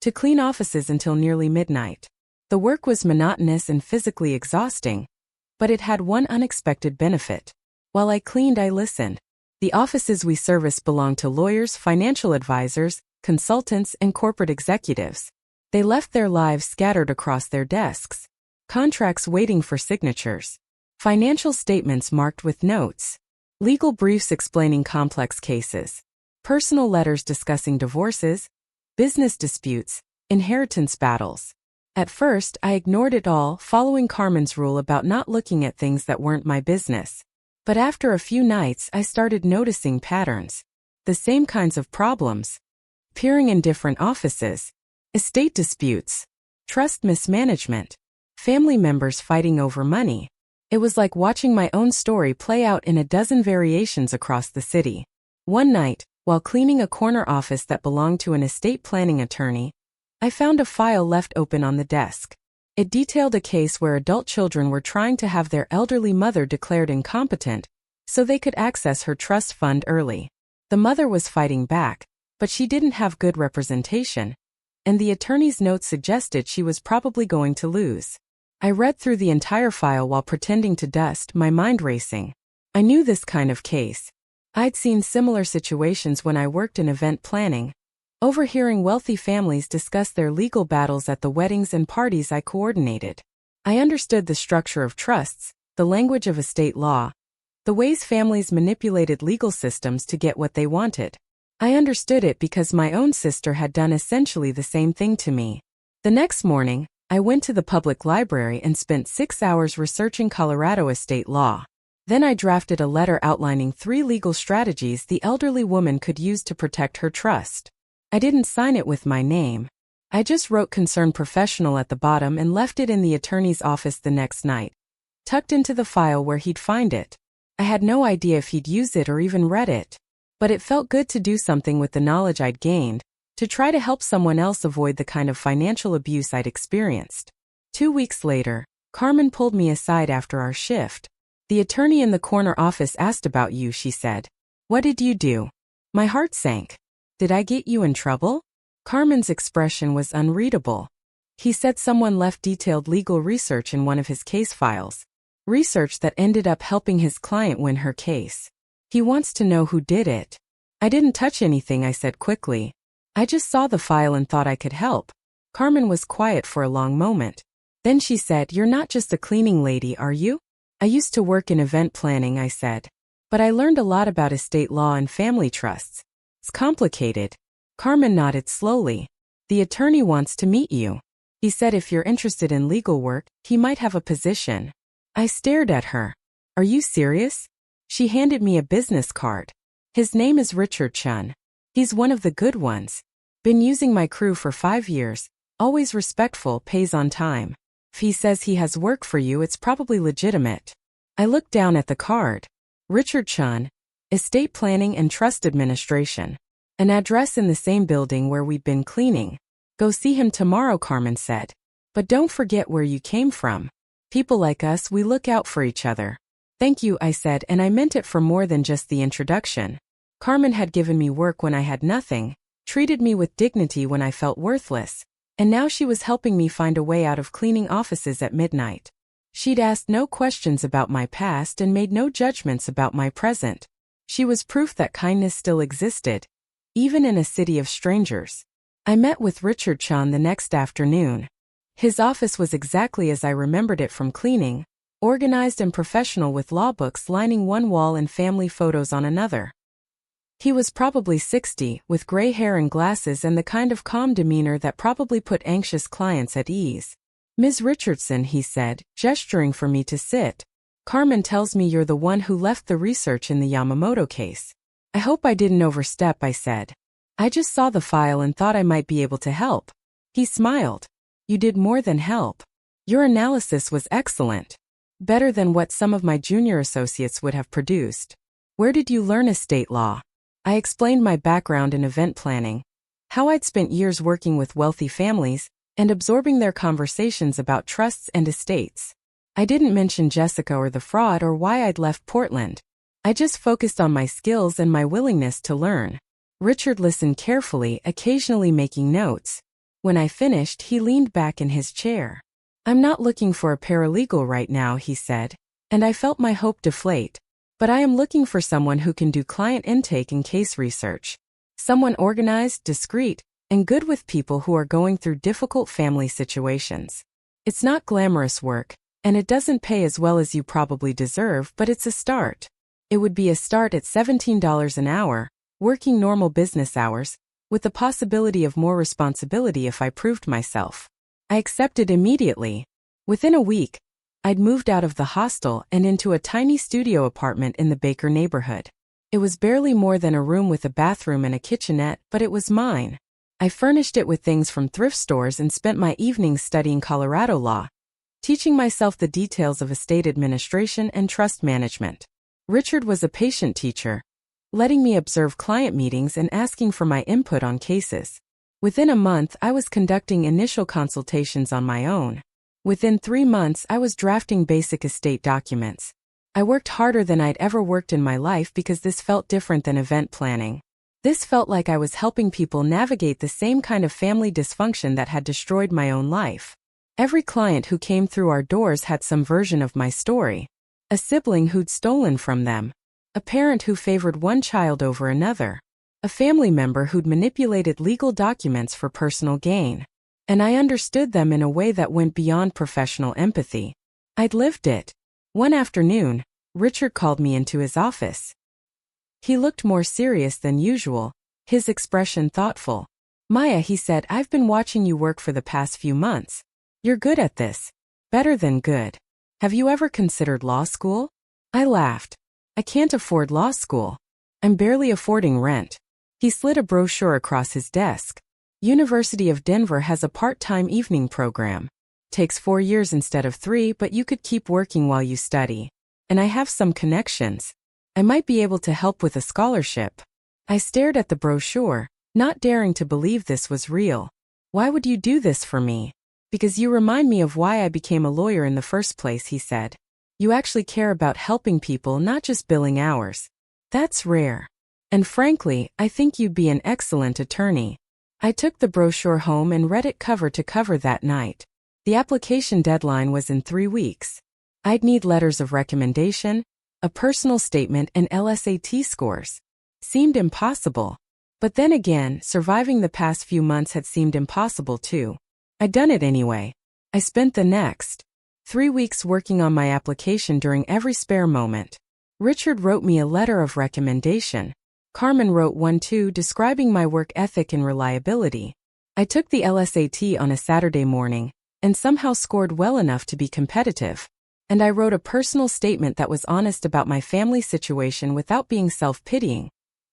to clean offices until nearly midnight. The work was monotonous and physically exhausting, but it had one unexpected benefit. While I cleaned, I listened. The offices we serviced belonged to lawyers, financial advisors, consultants, and corporate executives. They left their lives scattered across their desks, contracts waiting for signatures, financial statements marked with notes, legal briefs explaining complex cases, personal letters discussing divorces, business disputes, inheritance battles. At first, I ignored it all, following Carmen's rule about not looking at things that weren't my business. But after a few nights, I started noticing patterns. The same kinds of problems, appearing in different offices: estate disputes, trust mismanagement, family members fighting over money. It was like watching my own story play out in a dozen variations across the city. One night, while cleaning a corner office that belonged to an estate planning attorney, I found a file left open on the desk. It detailed a case where adult children were trying to have their elderly mother declared incompetent so they could access her trust fund early. The mother was fighting back, but she didn't have good representation, and the attorney's notes suggested she was probably going to lose. I read through the entire file while pretending to dust, my mind racing. I knew this kind of case. I'd seen similar situations when I worked in event planning, overhearing wealthy families discuss their legal battles at the weddings and parties I coordinated. I understood the structure of trusts, the language of estate law, the ways families manipulated legal systems to get what they wanted. I understood it because my own sister had done essentially the same thing to me. The next morning, I went to the public library and spent 6 hours researching Colorado estate law. Then I drafted a letter outlining 3 legal strategies the elderly woman could use to protect her trust. I didn't sign it with my name. I just wrote "Concerned Professional" at the bottom and left it in the attorney's office the next night, tucked into the file where he'd find it. I had no idea if he'd use it or even read it, but it felt good to do something with the knowledge I'd gained, to try to help someone else avoid the kind of financial abuse I'd experienced. 2 weeks later, Carmen pulled me aside after our shift. "The attorney in the corner office asked about you," she said. "What did you do?" My heart sank. "Did I get you in trouble?" Carmen's expression was unreadable. "He said someone left detailed legal research in one of his case files. Research that ended up helping his client win her case. He wants to know who did it." "I didn't touch anything," I said quickly. "I just saw the file and thought I could help." Carmen was quiet for a long moment. Then she said, "You're not just a cleaning lady, are you?" "I used to work in event planning," I said. "But I learned a lot about estate law and family trusts. It's complicated." Carmen nodded slowly. "The attorney wants to meet you. He said if you're interested in legal work, he might have a position." I stared at her. "Are you serious?" She handed me a business card. "His name is Richard Chun. He's one of the good ones. Been using my crew for 5 years, always respectful, pays on time. If he says he has work for you, it's probably legitimate." I looked down at the card. Richard Chun, Estate Planning and Trust Administration. An address in the same building where we'd been cleaning. "Go see him tomorrow," Carmen said. "But don't forget where you came from. People like us, we look out for each other." Thank you, I said, and I meant it for more than just the introduction. Carmen had given me work when I had nothing, treated me with dignity when I felt worthless, and now she was helping me find a way out of cleaning offices at midnight. She'd asked no questions about my past and made no judgments about my present. She was proof that kindness still existed, even in a city of strangers. I met with Richard Chan the next afternoon. His office was exactly as I remembered it from cleaning, organized and professional with law books lining one wall and family photos on another. He was probably 60, with gray hair and glasses and the kind of calm demeanor that probably put anxious clients at ease. Ms. Richardson, he said, gesturing for me to sit. Carmen tells me you're the one who left the research in the Yamamoto case. I hope I didn't overstep, I said. I just saw the file and thought I might be able to help. He smiled. You did more than help. Your analysis was excellent. Better than what some of my junior associates would have produced. Where did you learn estate law? I explained my background in event planning, how I'd spent years working with wealthy families, and absorbing their conversations about trusts and estates. I didn't mention Jessica or the fraud or why I'd left Portland. I just focused on my skills and my willingness to learn. Richard listened carefully, occasionally making notes. When I finished, he leaned back in his chair. I'm not looking for a paralegal right now, he said, and I felt my hope deflate. But I am looking for someone who can do client intake and case research. Someone organized, discreet, and good with people who are going through difficult family situations. It's not glamorous work, and it doesn't pay as well as you probably deserve, but it's a start. It would be a start at $17 an hour, working normal business hours, with the possibility of more responsibility if I proved myself. I accepted immediately. Within a week, I'd moved out of the hostel and into a tiny studio apartment in the Baker neighborhood. It was barely more than a room with a bathroom and a kitchenette, but it was mine. I furnished it with things from thrift stores and spent my evenings studying Colorado law, teaching myself the details of estate administration and trust management. Richard was a patient teacher, letting me observe client meetings and asking for my input on cases. Within a month, I was conducting initial consultations on my own. Within 3 months, I was drafting basic estate documents. I worked harder than I'd ever worked in my life because this felt different than event planning. This felt like I was helping people navigate the same kind of family dysfunction that had destroyed my own life. Every client who came through our doors had some version of my story. A sibling who'd stolen from them. A parent who favored one child over another. A family member who'd manipulated legal documents for personal gain. And I understood them in a way that went beyond professional empathy. I'd lived it. One afternoon, Richard called me into his office. He looked more serious than usual, his expression thoughtful. Maya, he said, I've been watching you work for the past few months. You're good at this. Better than good. Have you ever considered law school? I laughed. I can't afford law school. I'm barely affording rent. He slid a brochure across his desk. University of Denver has a part-time evening program. Takes 4 years instead of 3, but you could keep working while you study. And I have some connections. I might be able to help with a scholarship. I stared at the brochure, not daring to believe this was real. Why would you do this for me? Because you remind me of why I became a lawyer in the first place, he said. You actually care about helping people, not just billing hours. That's rare. And frankly, I think you'd be an excellent attorney. I took the brochure home and read it cover to cover that night. The application deadline was in 3 weeks. I'd need letters of recommendation, a personal statement, and LSAT scores. Seemed impossible. But then again, surviving the past few months had seemed impossible too. I'd done it anyway. I spent the next 3 weeks working on my application during every spare moment. Richard wrote me a letter of recommendation. Carmen wrote one too, describing my work ethic and reliability. I took the LSAT on a Saturday morning, and somehow scored well enough to be competitive. And I wrote a personal statement that was honest about my family situation without being self-pitying,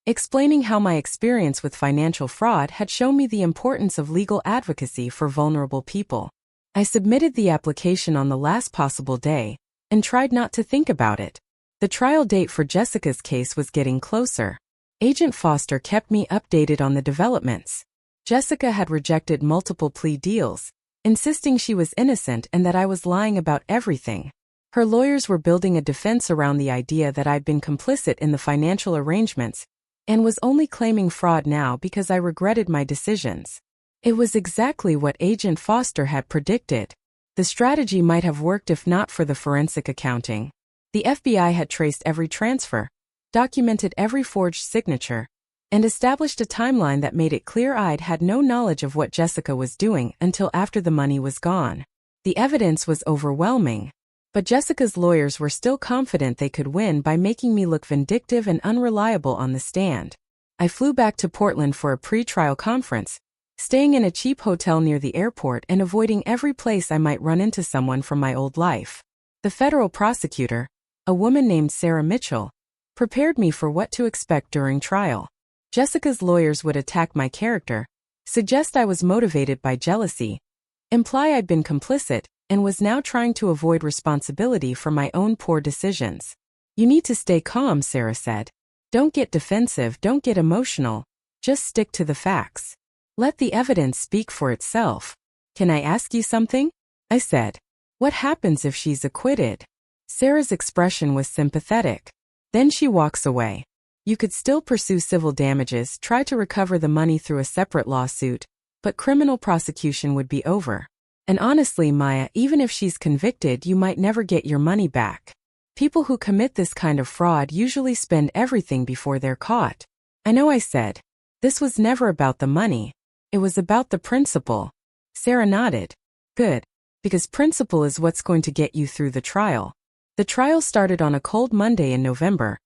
explaining how my experience with financial fraud had shown me the importance of legal advocacy for vulnerable people. I submitted the application on the last possible day, and tried not to think about it. The trial date for Jessica's case was getting closer. Agent Foster kept me updated on the developments. Jessica had rejected multiple plea deals, insisting she was innocent and that I was lying about everything. Her lawyers were building a defense around the idea that I'd been complicit in the financial arrangements and was only claiming fraud now because I regretted my decisions. It was exactly what Agent Foster had predicted. The strategy might have worked if not for the forensic accounting. The FBI had traced every transfer, documented every forged signature, and established a timeline that made it clear I'd had no knowledge of what Jessica was doing until after the money was gone. The evidence was overwhelming. But Jessica's lawyers were still confident they could win by making me look vindictive and unreliable on the stand. I flew back to Portland for a pre-trial conference, staying in a cheap hotel near the airport and avoiding every place I might run into someone from my old life. The federal prosecutor, a woman named Sarah Mitchell, prepared me for what to expect during trial. Jessica's lawyers would attack my character, suggest I was motivated by jealousy, imply I'd been complicit, and was now trying to avoid responsibility for my own poor decisions. "You need to stay calm," Sarah said. "Don't get defensive, don't get emotional. Just stick to the facts. Let the evidence speak for itself." "Can I ask you something?" I said. "What happens if she's acquitted?" Sarah's expression was sympathetic. "Then she walks away. You could still pursue civil damages, try to recover the money through a separate lawsuit, but criminal prosecution would be over. And honestly, Maya, even if she's convicted, you might never get your money back. People who commit this kind of fraud usually spend everything before they're caught." "I know," I said. "This was never about the money. It was about the principle." Sarah nodded. "Good. Because principle is what's going to get you through the trial." The trial started on a cold Monday in November,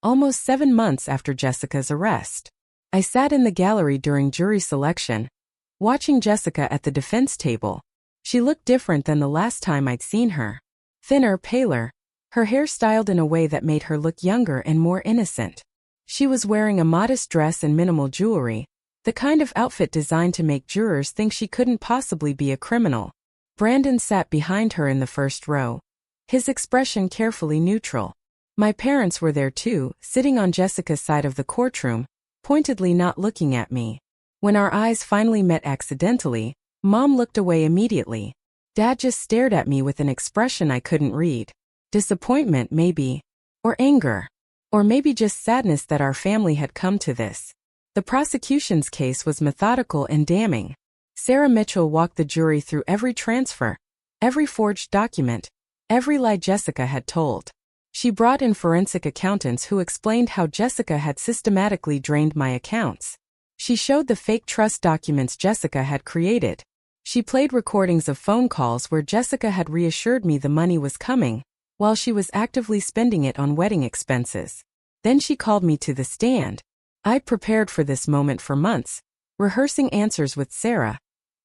almost 7 months after Jessica's arrest. I sat in the gallery during jury selection, watching Jessica at the defense table. She looked different than the last time I'd seen her. Thinner, paler, her hair styled in a way that made her look younger and more innocent. She was wearing a modest dress and minimal jewelry, the kind of outfit designed to make jurors think she couldn't possibly be a criminal. Brandon sat behind her in the first row, his expression carefully neutral. My parents were there too, sitting on Jessica's side of the courtroom, pointedly not looking at me. When our eyes finally met accidentally, Mom looked away immediately. Dad just stared at me with an expression I couldn't read. Disappointment, maybe. Or anger. Or maybe just sadness that our family had come to this. The prosecution's case was methodical and damning. Sarah Mitchell walked the jury through every transfer, every forged document, every lie Jessica had told. She brought in forensic accountants who explained how Jessica had systematically drained my accounts. She showed the fake trust documents Jessica had created. She played recordings of phone calls where Jessica had reassured me the money was coming, while she was actively spending it on wedding expenses. Then she called me to the stand. I'd prepared for this moment for months, rehearsing answers with Sarah,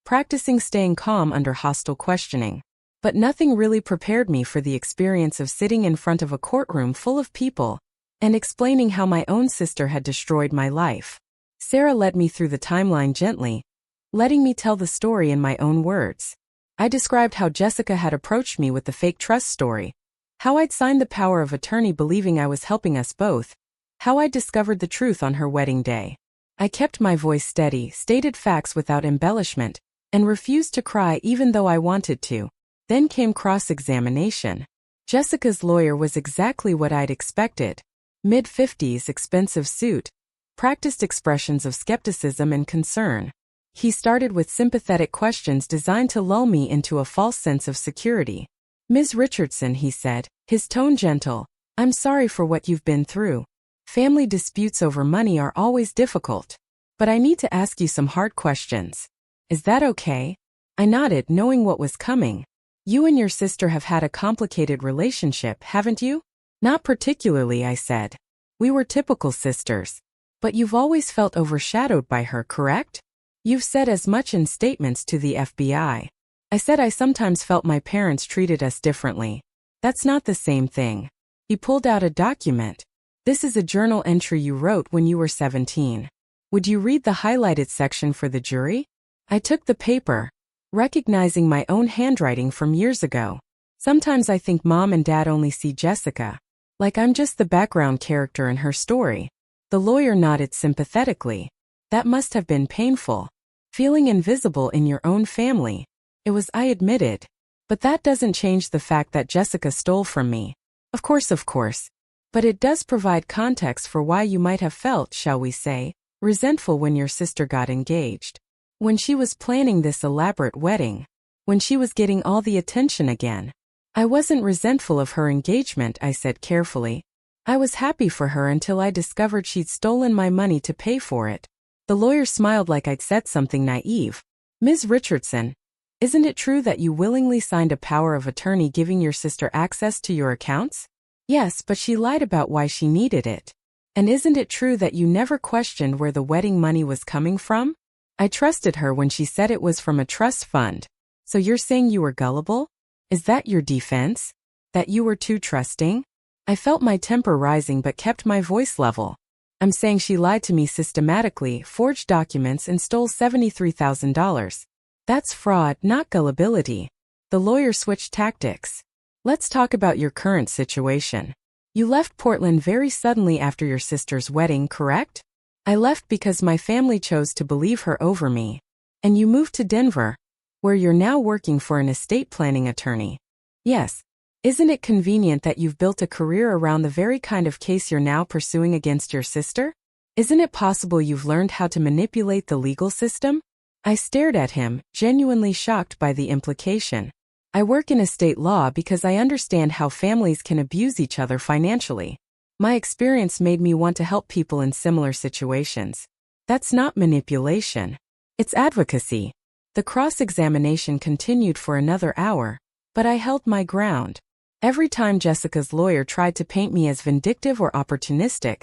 practicing staying calm under hostile questioning. But nothing really prepared me for the experience of sitting in front of a courtroom full of people and explaining how my own sister had destroyed my life. Sarah led me through the timeline gently, letting me tell the story in my own words. I described how Jessica had approached me with the fake trust story, how I'd signed the power of attorney believing I was helping us both, how I'd discovered the truth on her wedding day. I kept my voice steady, stated facts without embellishment, and refused to cry even though I wanted to. Then came cross-examination. Jessica's lawyer was exactly what I'd expected. Mid-50s, expensive suit, practiced expressions of skepticism and concern. He started with sympathetic questions designed to lull me into a false sense of security. "Ms. Richardson," he said, his tone gentle, "I'm sorry for what you've been through. Family disputes over money are always difficult. But I need to ask you some hard questions. Is that okay?" I nodded, knowing what was coming. "You and your sister have had a complicated relationship, haven't you?" "Not particularly," I said. "We were typical sisters. But you've always felt overshadowed by her, correct? You've said as much in statements to the FBI." I said I sometimes felt my parents treated us differently. "That's not the same thing." He pulled out a document. "This is a journal entry you wrote when you were 17. Would you read the highlighted section for the jury?" I took the paper, recognizing my own handwriting from years ago. "Sometimes I think Mom and Dad only see Jessica, like I'm just the background character in her story." The lawyer nodded sympathetically. "That must have been painful. Feeling invisible in your own family." "It was," I admitted. But that doesn't change the fact that Jessica stole from me. Of course. But it does provide context for why you might have felt, shall we say, resentful when your sister got engaged. When she was planning this elaborate wedding. When she was getting all the attention again. I wasn't resentful of her engagement, I said carefully. I was happy for her until I discovered she'd stolen my money to pay for it. The lawyer smiled like I'd said something naive. Ms. Richardson, isn't it true that you willingly signed a power of attorney giving your sister access to your accounts? Yes, but she lied about why she needed it. And isn't it true that you never questioned where the wedding money was coming from? I trusted her when she said it was from a trust fund. So you're saying you were gullible? Is that your defense? That you were too trusting? I felt my temper rising but kept my voice level. I'm saying she lied to me systematically, forged documents and stole $73,000. That's fraud, not gullibility. The lawyer switched tactics. Let's talk about your current situation. You left Portland very suddenly after your sister's wedding, correct? I left because my family chose to believe her over me. And you moved to Denver, where you're now working for an estate planning attorney. Yes. Isn't it convenient that you've built a career around the very kind of case you're now pursuing against your sister? Isn't it possible you've learned how to manipulate the legal system? I stared at him, genuinely shocked by the implication. I work in estate law because I understand how families can abuse each other financially. My experience made me want to help people in similar situations. That's not manipulation. It's advocacy. The cross-examination continued for another hour, but I held my ground. Every time Jessica's lawyer tried to paint me as vindictive or opportunistic,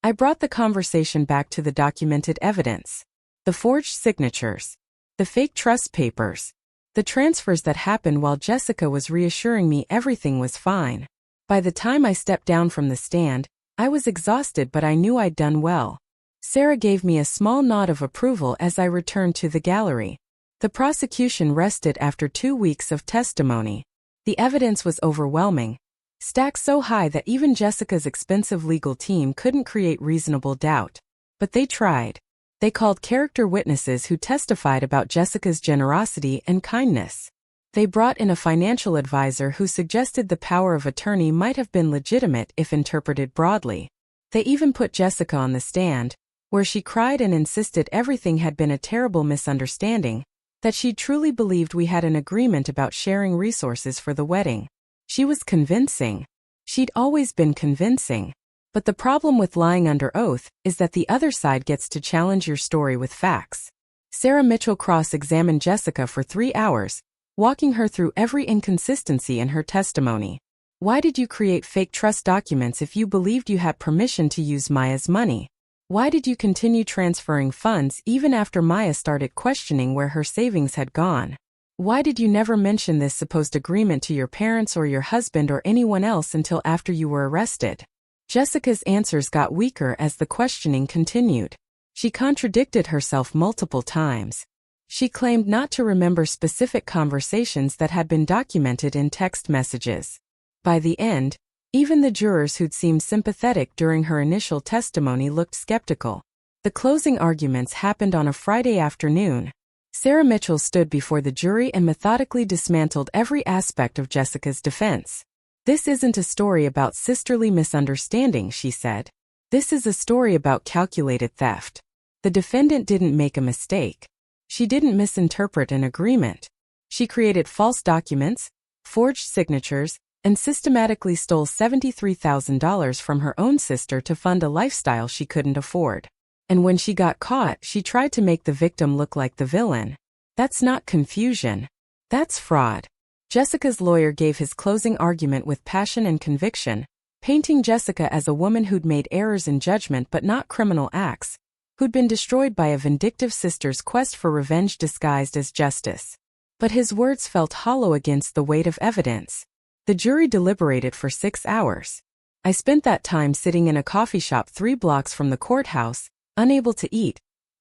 I brought the conversation back to the documented evidence. The forged signatures. The fake trust papers. The transfers that happened while Jessica was reassuring me everything was fine. By the time I stepped down from the stand, I was exhausted but I knew I'd done well. Sarah gave me a small nod of approval as I returned to the gallery. The prosecution rested after 2 weeks of testimony. The evidence was overwhelming, stacked so high that even Jessica's expensive legal team couldn't create reasonable doubt. But they tried. They called character witnesses who testified about Jessica's generosity and kindness. They brought in a financial advisor who suggested the power of attorney might have been legitimate if interpreted broadly. They even put Jessica on the stand, where she cried and insisted everything had been a terrible misunderstanding, that she truly believed we had an agreement about sharing resources for the wedding. She was convincing. She'd always been convincing. But the problem with lying under oath is that the other side gets to challenge your story with facts. Sarah Mitchell cross-examined Jessica for 3 hours, walking her through every inconsistency in her testimony. Why did you create fake trust documents if you believed you had permission to use Maya's money? Why did you continue transferring funds even after Maya started questioning where her savings had gone? Why did you never mention this supposed agreement to your parents or your husband or anyone else until after you were arrested? Jessica's answers got weaker as the questioning continued. She contradicted herself multiple times. She claimed not to remember specific conversations that had been documented in text messages. By the end, even the jurors who'd seemed sympathetic during her initial testimony looked skeptical. The closing arguments happened on a Friday afternoon. Sarah Mitchell stood before the jury and methodically dismantled every aspect of Jessica's defense. This isn't a story about sisterly misunderstanding, she said. This is a story about calculated theft. The defendant didn't make a mistake. She didn't misinterpret an agreement. She created false documents, forged signatures, and systematically stole $73,000 from her own sister to fund a lifestyle she couldn't afford. And when she got caught, she tried to make the victim look like the villain. That's not confusion. That's fraud. Jessica's lawyer gave his closing argument with passion and conviction, painting Jessica as a woman who'd made errors in judgment but not criminal acts, who'd been destroyed by a vindictive sister's quest for revenge disguised as justice. But his words felt hollow against the weight of evidence. The jury deliberated for 6 hours. I spent that time sitting in a coffee shop 3 blocks from the courthouse, unable to eat,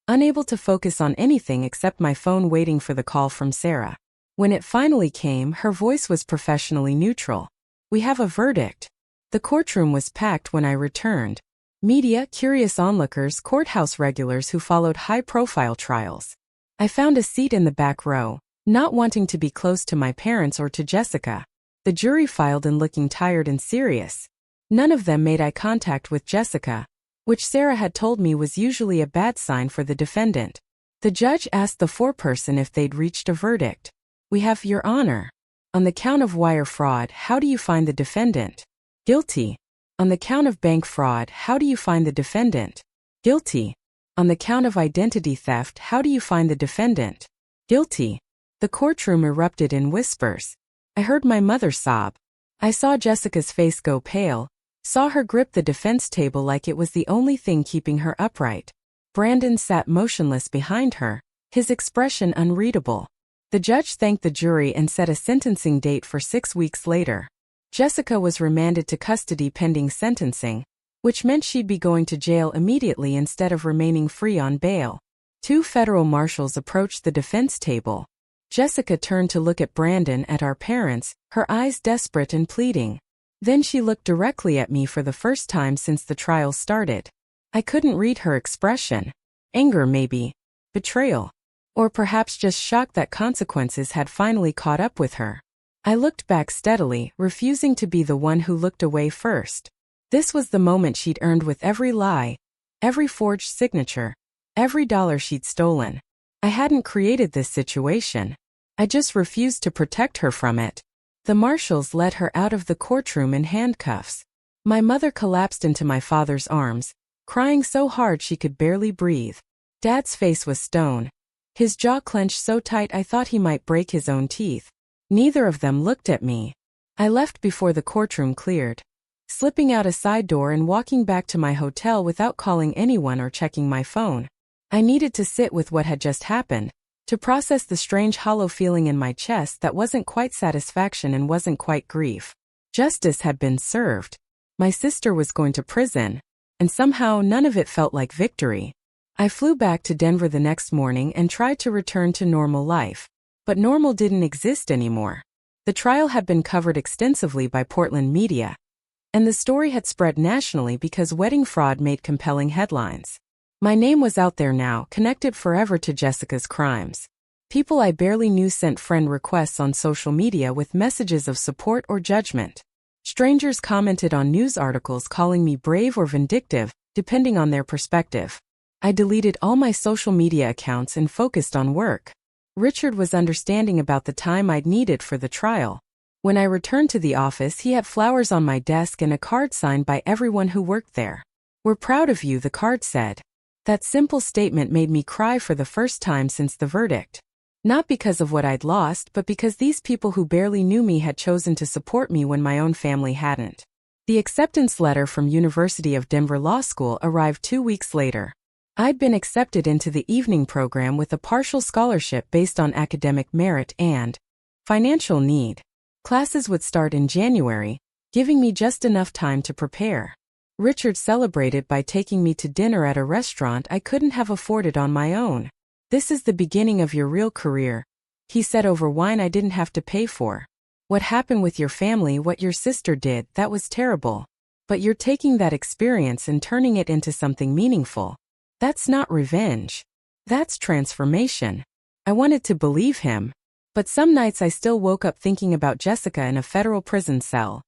unable to focus on anything except my phone waiting for the call from Sarah. When it finally came, her voice was professionally neutral. We have a verdict. The courtroom was packed when I returned. Media, curious onlookers, courthouse regulars who followed high-profile trials. I found a seat in the back row, not wanting to be close to my parents or to Jessica. The jury filed in looking tired and serious. None of them made eye contact with Jessica, which Sarah had told me was usually a bad sign for the defendant. The judge asked the foreperson if they'd reached a verdict. "We have, Your Honor." "On the count of wire fraud, how do you find the defendant?" "Guilty." "On the count of bank fraud, how do you find the defendant?" "Guilty." "On the count of identity theft, how do you find the defendant?" "Guilty." The courtroom erupted in whispers. I heard my mother sob. I saw Jessica's face go pale, saw her grip the defense table like it was the only thing keeping her upright. Brandon sat motionless behind her, his expression unreadable. The judge thanked the jury and set a sentencing date for 6 weeks later. Jessica was remanded to custody pending sentencing, which meant she'd be going to jail immediately instead of remaining free on bail. 2 federal marshals approached the defense table. Jessica turned to look at Brandon, at our parents, her eyes desperate and pleading. Then she looked directly at me for the first time since the trial started. I couldn't read her expression. Anger maybe. Betrayal. Or perhaps just shock that consequences had finally caught up with her. I looked back steadily, refusing to be the one who looked away first. This was the moment she'd earned with every lie, every forged signature, every dollar she'd stolen. I hadn't created this situation. I just refused to protect her from it. The marshals led her out of the courtroom in handcuffs. My mother collapsed into my father's arms, crying so hard she could barely breathe. Dad's face was stone. His jaw clenched so tight I thought he might break his own teeth. Neither of them looked at me. I left before the courtroom cleared, slipping out a side door and walking back to my hotel without calling anyone or checking my phone. I needed to sit with what had just happened, to process the strange hollow feeling in my chest that wasn't quite satisfaction and wasn't quite grief. Justice had been served. My sister was going to prison, and somehow none of it felt like victory. I flew back to Denver the next morning and tried to return to normal life. But normal didn't exist anymore. The trial had been covered extensively by Portland media, and the story had spread nationally because wedding fraud made compelling headlines. My name was out there now, connected forever to Jessica's crimes. People I barely knew sent friend requests on social media with messages of support or judgment. Strangers commented on news articles calling me brave or vindictive, depending on their perspective. I deleted all my social media accounts and focused on work. Richard was understanding about the time I'd needed for the trial. When I returned to the office, he had flowers on my desk and a card signed by everyone who worked there. "We're proud of you," the card said. That simple statement made me cry for the first time since the verdict. Not because of what I'd lost, but because these people who barely knew me had chosen to support me when my own family hadn't. The acceptance letter from University of Denver Law School arrived 2 weeks later. I'd been accepted into the evening program with a partial scholarship based on academic merit and financial need. Classes would start in January, giving me just enough time to prepare. Richard celebrated by taking me to dinner at a restaurant I couldn't have afforded on my own. "This is the beginning of your real career," he said over wine I didn't have to pay for. "What happened with your family, what your sister did, that was terrible. But you're taking that experience and turning it into something meaningful. That's not revenge. That's transformation." I wanted to believe him. But some nights I still woke up thinking about Jessica in a federal prison cell,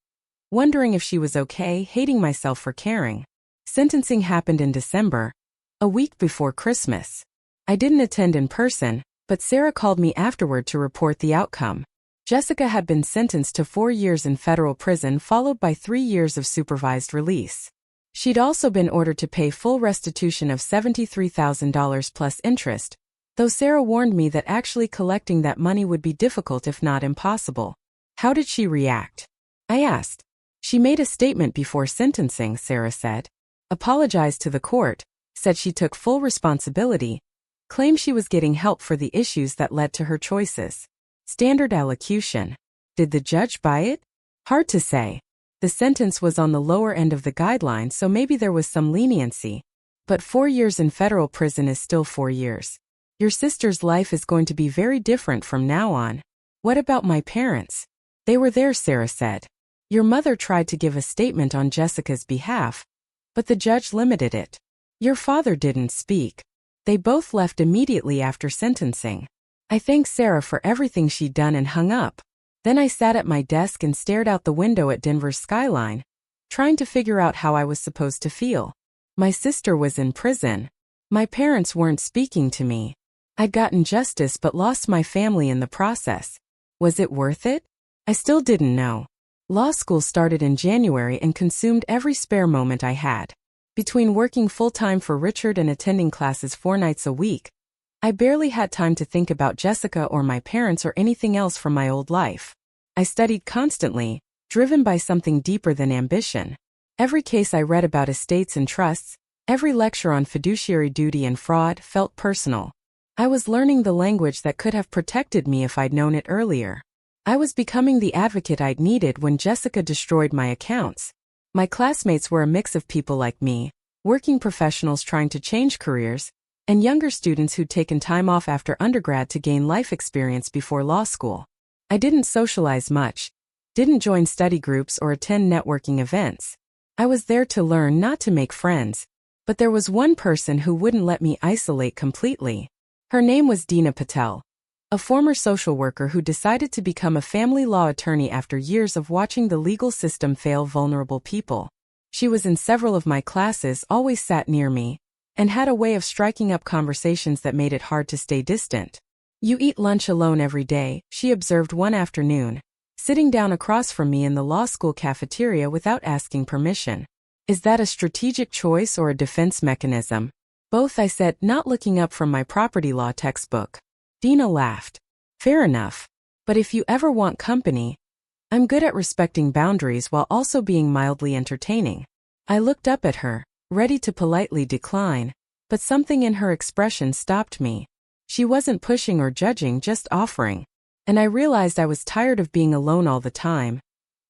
wondering if she was okay, hating myself for caring. Sentencing happened in December, a week before Christmas. I didn't attend in person, but Sarah called me afterward to report the outcome. Jessica had been sentenced to 4 years in federal prison followed by 3 years of supervised release. She'd also been ordered to pay full restitution of $73,000 plus interest, though Sarah warned me that actually collecting that money would be difficult if not impossible. How did she react? I asked. She made a statement before sentencing, Sarah said. Apologized to the court, said she took full responsibility, claimed she was getting help for the issues that led to her choices. Standard allocution. Did the judge buy it? Hard to say. The sentence was on the lower end of the guidelines, so maybe there was some leniency. But 4 years in federal prison is still 4 years. Your sister's life is going to be very different from now on. What about my parents? They were there, Sarah said. Your mother tried to give a statement on Jessica's behalf, but the judge limited it. Your father didn't speak. They both left immediately after sentencing. I thanked Sarah for everything she'd done and hung up. Then I sat at my desk and stared out the window at Denver's skyline, trying to figure out how I was supposed to feel. My sister was in prison. My parents weren't speaking to me. I'd gotten justice but lost my family in the process. Was it worth it? I still didn't know. Law school started in January and consumed every spare moment I had. Between working full-time for Richard and attending classes 4 nights a week, I barely had time to think about Jessica or my parents or anything else from my old life. I studied constantly, driven by something deeper than ambition. Every case I read about estates and trusts, every lecture on fiduciary duty and fraud felt personal. I was learning the language that could have protected me if I'd known it earlier. I was becoming the advocate I'd needed when Jessica destroyed my accounts. My classmates were a mix of people like me, working professionals trying to change careers, and younger students who'd taken time off after undergrad to gain life experience before law school. I didn't socialize much, didn't join study groups or attend networking events. I was there to learn, not to make friends. But there was one person who wouldn't let me isolate completely. Her name was Dina Patel, a former social worker who decided to become a family law attorney after years of watching the legal system fail vulnerable people. She was in several of my classes, always sat near me, and had a way of striking up conversations that made it hard to stay distant. "You eat lunch alone every day," she observed one afternoon, sitting down across from me in the law school cafeteria without asking permission. "Is that a strategic choice or a defense mechanism?" "Both," I said, not looking up from my property law textbook. Dina laughed. "Fair enough. But if you ever want company, I'm good at respecting boundaries while also being mildly entertaining." I looked up at her, ready to politely decline, but something in her expression stopped me. She wasn't pushing or judging, just offering. And I realized I was tired of being alone all the time,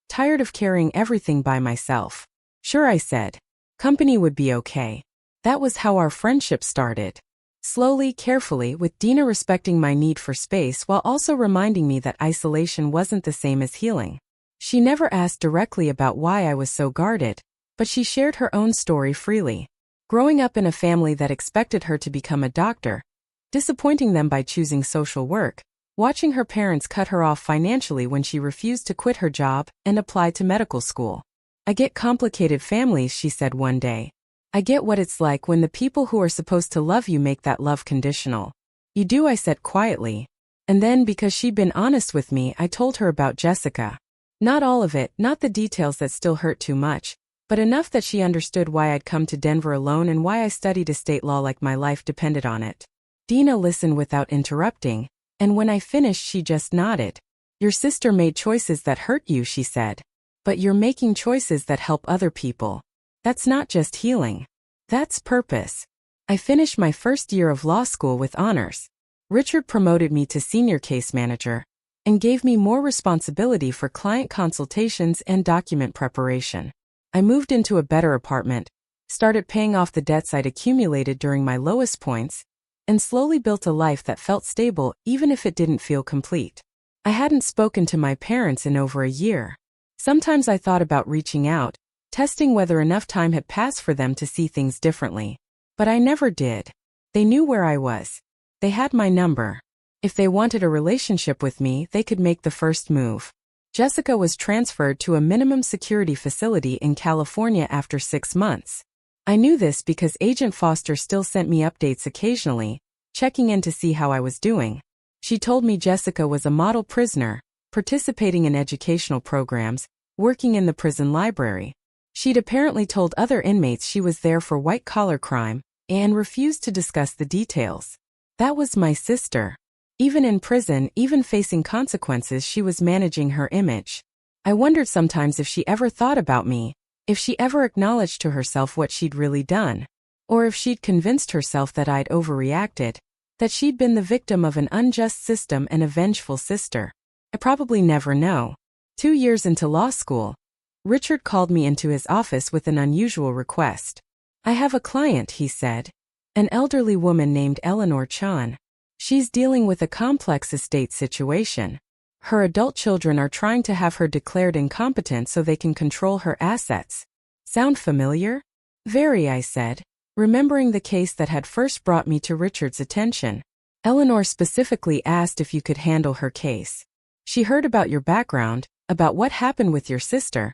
tired of carrying everything by myself. "Sure," I said. "Company would be okay." That was how our friendship started. Slowly, carefully, with Dina respecting my need for space while also reminding me that isolation wasn't the same as healing. She never asked directly about why I was so guarded, but she shared her own story freely. Growing up in a family that expected her to become a doctor, disappointing them by choosing social work, watching her parents cut her off financially when she refused to quit her job and apply to medical school. "I get complicated families," she said one day. "I get what it's like when the people who are supposed to love you make that love conditional." "You do," I said quietly. And then, because she'd been honest with me, I told her about Jessica. Not all of it, not the details that still hurt too much, but enough that she understood why I'd come to Denver alone and why I studied estate law like my life depended on it. Dina listened without interrupting, and when I finished she just nodded. "Your sister made choices that hurt you," she said. "But you're making choices that help other people. That's not just healing. That's purpose." I finished my first year of law school with honors. Richard promoted me to senior case manager and gave me more responsibility for client consultations and document preparation. I moved into a better apartment, started paying off the debts I'd accumulated during my lowest points, and slowly built a life that felt stable even if it didn't feel complete. I hadn't spoken to my parents in over a year. Sometimes I thought about reaching out, testing whether enough time had passed for them to see things differently. But I never did. They knew where I was. They had my number. If they wanted a relationship with me, they could make the first move. Jessica was transferred to a minimum security facility in California after 6 months. I knew this because Agent Foster still sent me updates occasionally, checking in to see how I was doing. She told me Jessica was a model prisoner, participating in educational programs, working in the prison library. She'd apparently told other inmates she was there for white-collar crime and refused to discuss the details. That was my sister. Even in prison, even facing consequences, she was managing her image. I wondered sometimes if she ever thought about me, if she ever acknowledged to herself what she'd really done, or if she'd convinced herself that I'd overreacted, that she'd been the victim of an unjust system and a vengeful sister. I probably never know. 2 years into law school, Richard called me into his office with an unusual request. "I have a client," he said. "An elderly woman named Eleanor Chan. She's dealing with a complex estate situation. Her adult children are trying to have her declared incompetent so they can control her assets." "Sound familiar?" "Very," I said, remembering the case that had first brought me to Richard's attention. Eleanor specifically asked if you could handle her case. She heard about your background, about what happened with your sister,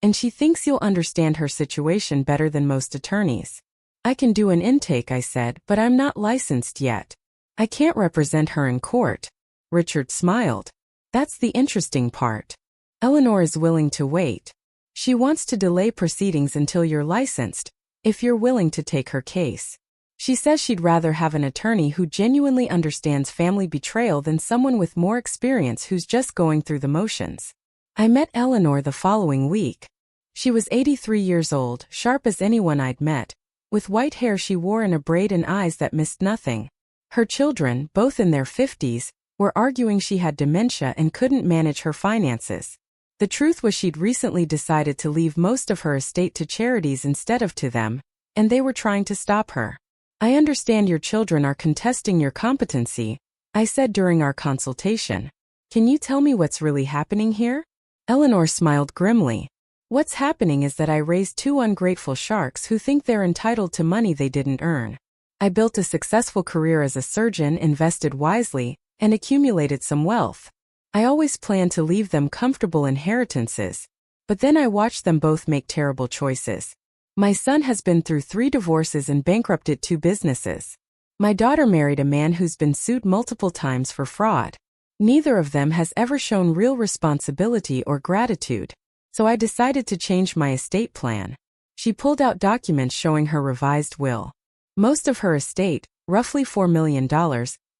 and she thinks you'll understand her situation better than most attorneys. I can do an intake, I said, but I'm not licensed yet. I can't represent her in court. Richard smiled. That's the interesting part. Eleanor is willing to wait. She wants to delay proceedings until you're licensed, if you're willing to take her case. She says she'd rather have an attorney who genuinely understands family betrayal than someone with more experience who's just going through the motions. I met Eleanor the following week. She was 83 years old, sharp as anyone I'd met, with white hair she wore in a braid and eyes that missed nothing. Her children, both in their 50s, were arguing she had dementia and couldn't manage her finances. The truth was she'd recently decided to leave most of her estate to charities instead of to them, and they were trying to stop her. I understand your children are contesting your competency, I said during our consultation. Can you tell me what's really happening here? Eleanor smiled grimly. What's happening is that I raised two ungrateful sharks who think they're entitled to money they didn't earn. I built a successful career as a surgeon, invested wisely, and accumulated some wealth. I always planned to leave them comfortable inheritances, but then I watched them both make terrible choices. My son has been through 3 divorces and bankrupted 2 businesses. My daughter married a man who's been sued multiple times for fraud. Neither of them has ever shown real responsibility or gratitude, so I decided to change my estate plan. She pulled out documents showing her revised will. Most of her estate, roughly $4 million,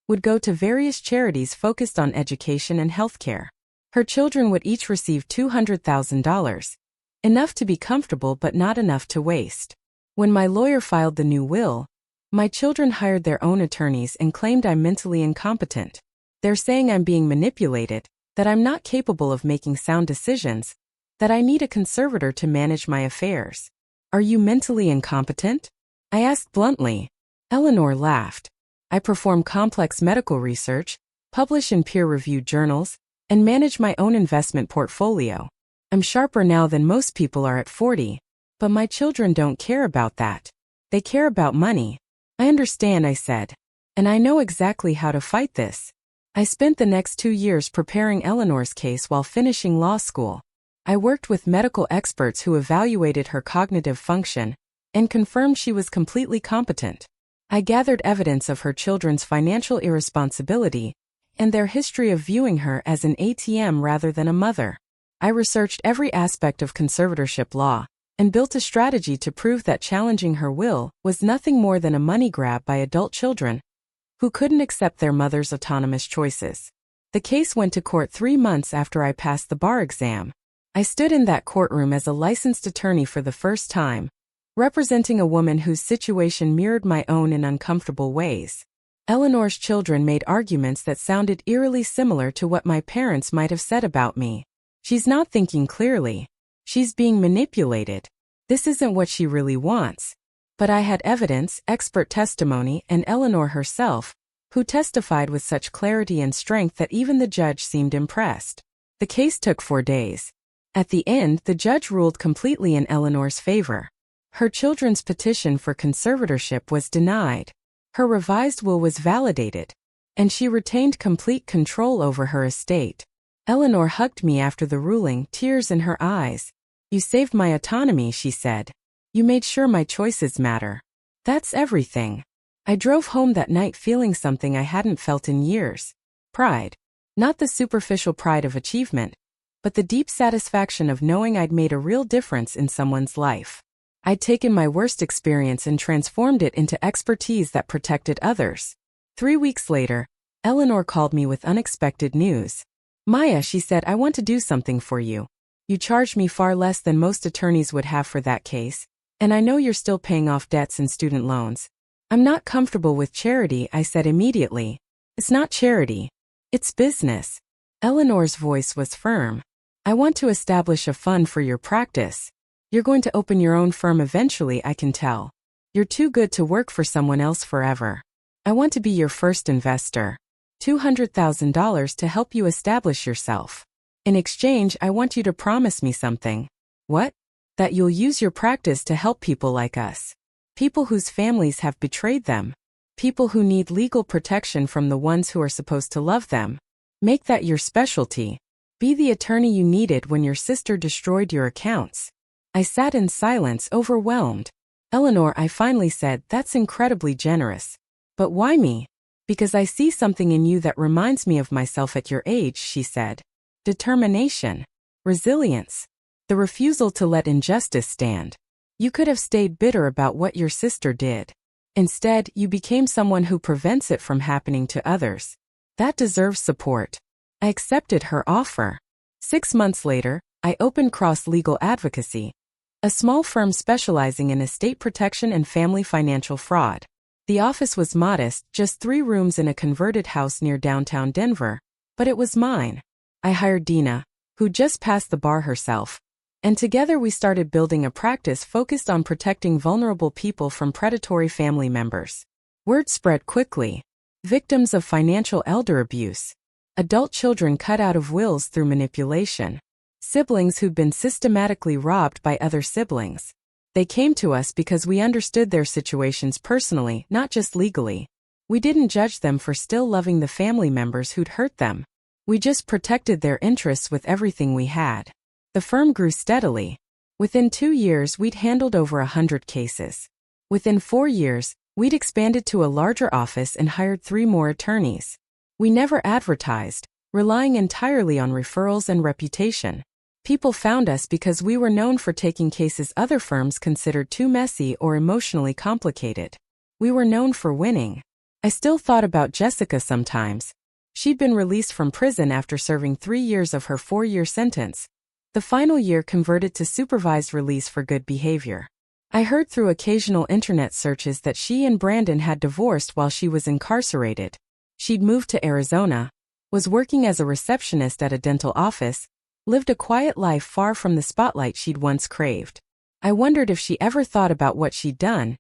would go to various charities focused on education and healthcare. Her children would each receive $200,000. Enough to be comfortable but not enough to waste. When my lawyer filed the new will, my children hired their own attorneys and claimed I'm mentally incompetent. They're saying I'm being manipulated, that I'm not capable of making sound decisions, that I need a conservator to manage my affairs. Are you mentally incompetent? I asked bluntly. Eleanor laughed. I perform complex medical research, publish in peer-reviewed journals, and manage my own investment portfolio. I'm sharper now than most people are at 40, but my children don't care about that. They care about money. I understand, I said. And I know exactly how to fight this. I spent the next 2 years preparing Eleanor's case while finishing law school. I worked with medical experts who evaluated her cognitive function and confirmed she was completely competent. I gathered evidence of her children's financial irresponsibility and their history of viewing her as an ATM rather than a mother. I researched every aspect of conservatorship law and built a strategy to prove that challenging her will was nothing more than a money grab by adult children who couldn't accept their mother's autonomous choices. The case went to court 3 months after I passed the bar exam. I stood in that courtroom as a licensed attorney for the first time, representing a woman whose situation mirrored my own in uncomfortable ways. Eleanor's children made arguments that sounded eerily similar to what my parents might have said about me. She's not thinking clearly. She's being manipulated. This isn't what she really wants. But I had evidence, expert testimony, and Eleanor herself, who testified with such clarity and strength that even the judge seemed impressed. The case took 4 days. At the end, the judge ruled completely in Eleanor's favor. Her children's petition for conservatorship was denied. Her revised will was validated, and she retained complete control over her estate. Eleanor hugged me after the ruling, tears in her eyes. You saved my autonomy, she said. You made sure my choices matter. That's everything. I drove home that night feeling something I hadn't felt in years. Pride. Not the superficial pride of achievement, but the deep satisfaction of knowing I'd made a real difference in someone's life. I'd taken my worst experience and transformed it into expertise that protected others. 3 weeks later, Eleanor called me with unexpected news. Maya, she said, I want to do something for you. You charged me far less than most attorneys would have for that case, and I know you're still paying off debts and student loans. I'm not comfortable with charity, I said immediately. It's not charity. It's business. Eleanor's voice was firm. I want to establish a fund for your practice. You're going to open your own firm eventually, I can tell. You're too good to work for someone else forever. I want to be your first investor. $200,000 to help you establish yourself. In exchange, I want you to promise me something. What? That you'll use your practice to help people like us. People whose families have betrayed them. People who need legal protection from the ones who are supposed to love them. Make that your specialty. Be the attorney you needed when your sister destroyed your accounts. I sat in silence, overwhelmed. Eleanor, I finally said, that's incredibly generous. But why me? Because I see something in you that reminds me of myself at your age, she said. Determination. Resilience. The refusal to let injustice stand. You could have stayed bitter about what your sister did. Instead, you became someone who prevents it from happening to others. That deserves support. I accepted her offer. 6 months later, I opened Cross Legal Advocacy, a small firm specializing in estate protection and family financial fraud. The office was modest, just 3 rooms in a converted house near downtown Denver, but it was mine. I hired Dina, who just passed the bar herself, and together we started building a practice focused on protecting vulnerable people from predatory family members. Word spread quickly. Victims of financial elder abuse. Adult children cut out of wills through manipulation. Siblings who'd been systematically robbed by other siblings. They came to us because we understood their situations personally, not just legally. We didn't judge them for still loving the family members who'd hurt them. We just protected their interests with everything we had. The firm grew steadily. Within 2 years, we'd handled over 100 cases. Within 4 years, we'd expanded to a larger office and hired 3 more attorneys. We never advertised, relying entirely on referrals and reputation. People found us because we were known for taking cases other firms considered too messy or emotionally complicated. We were known for winning. I still thought about Jessica sometimes. She'd been released from prison after serving 3 years of her 4-year sentence. The final year converted to supervised release for good behavior. I heard through occasional internet searches that she and Brandon had divorced while she was incarcerated. She'd moved to Arizona, was working as a receptionist at a dental office, lived a quiet life far from the spotlight she'd once craved. I wondered if she ever thought about what she'd done,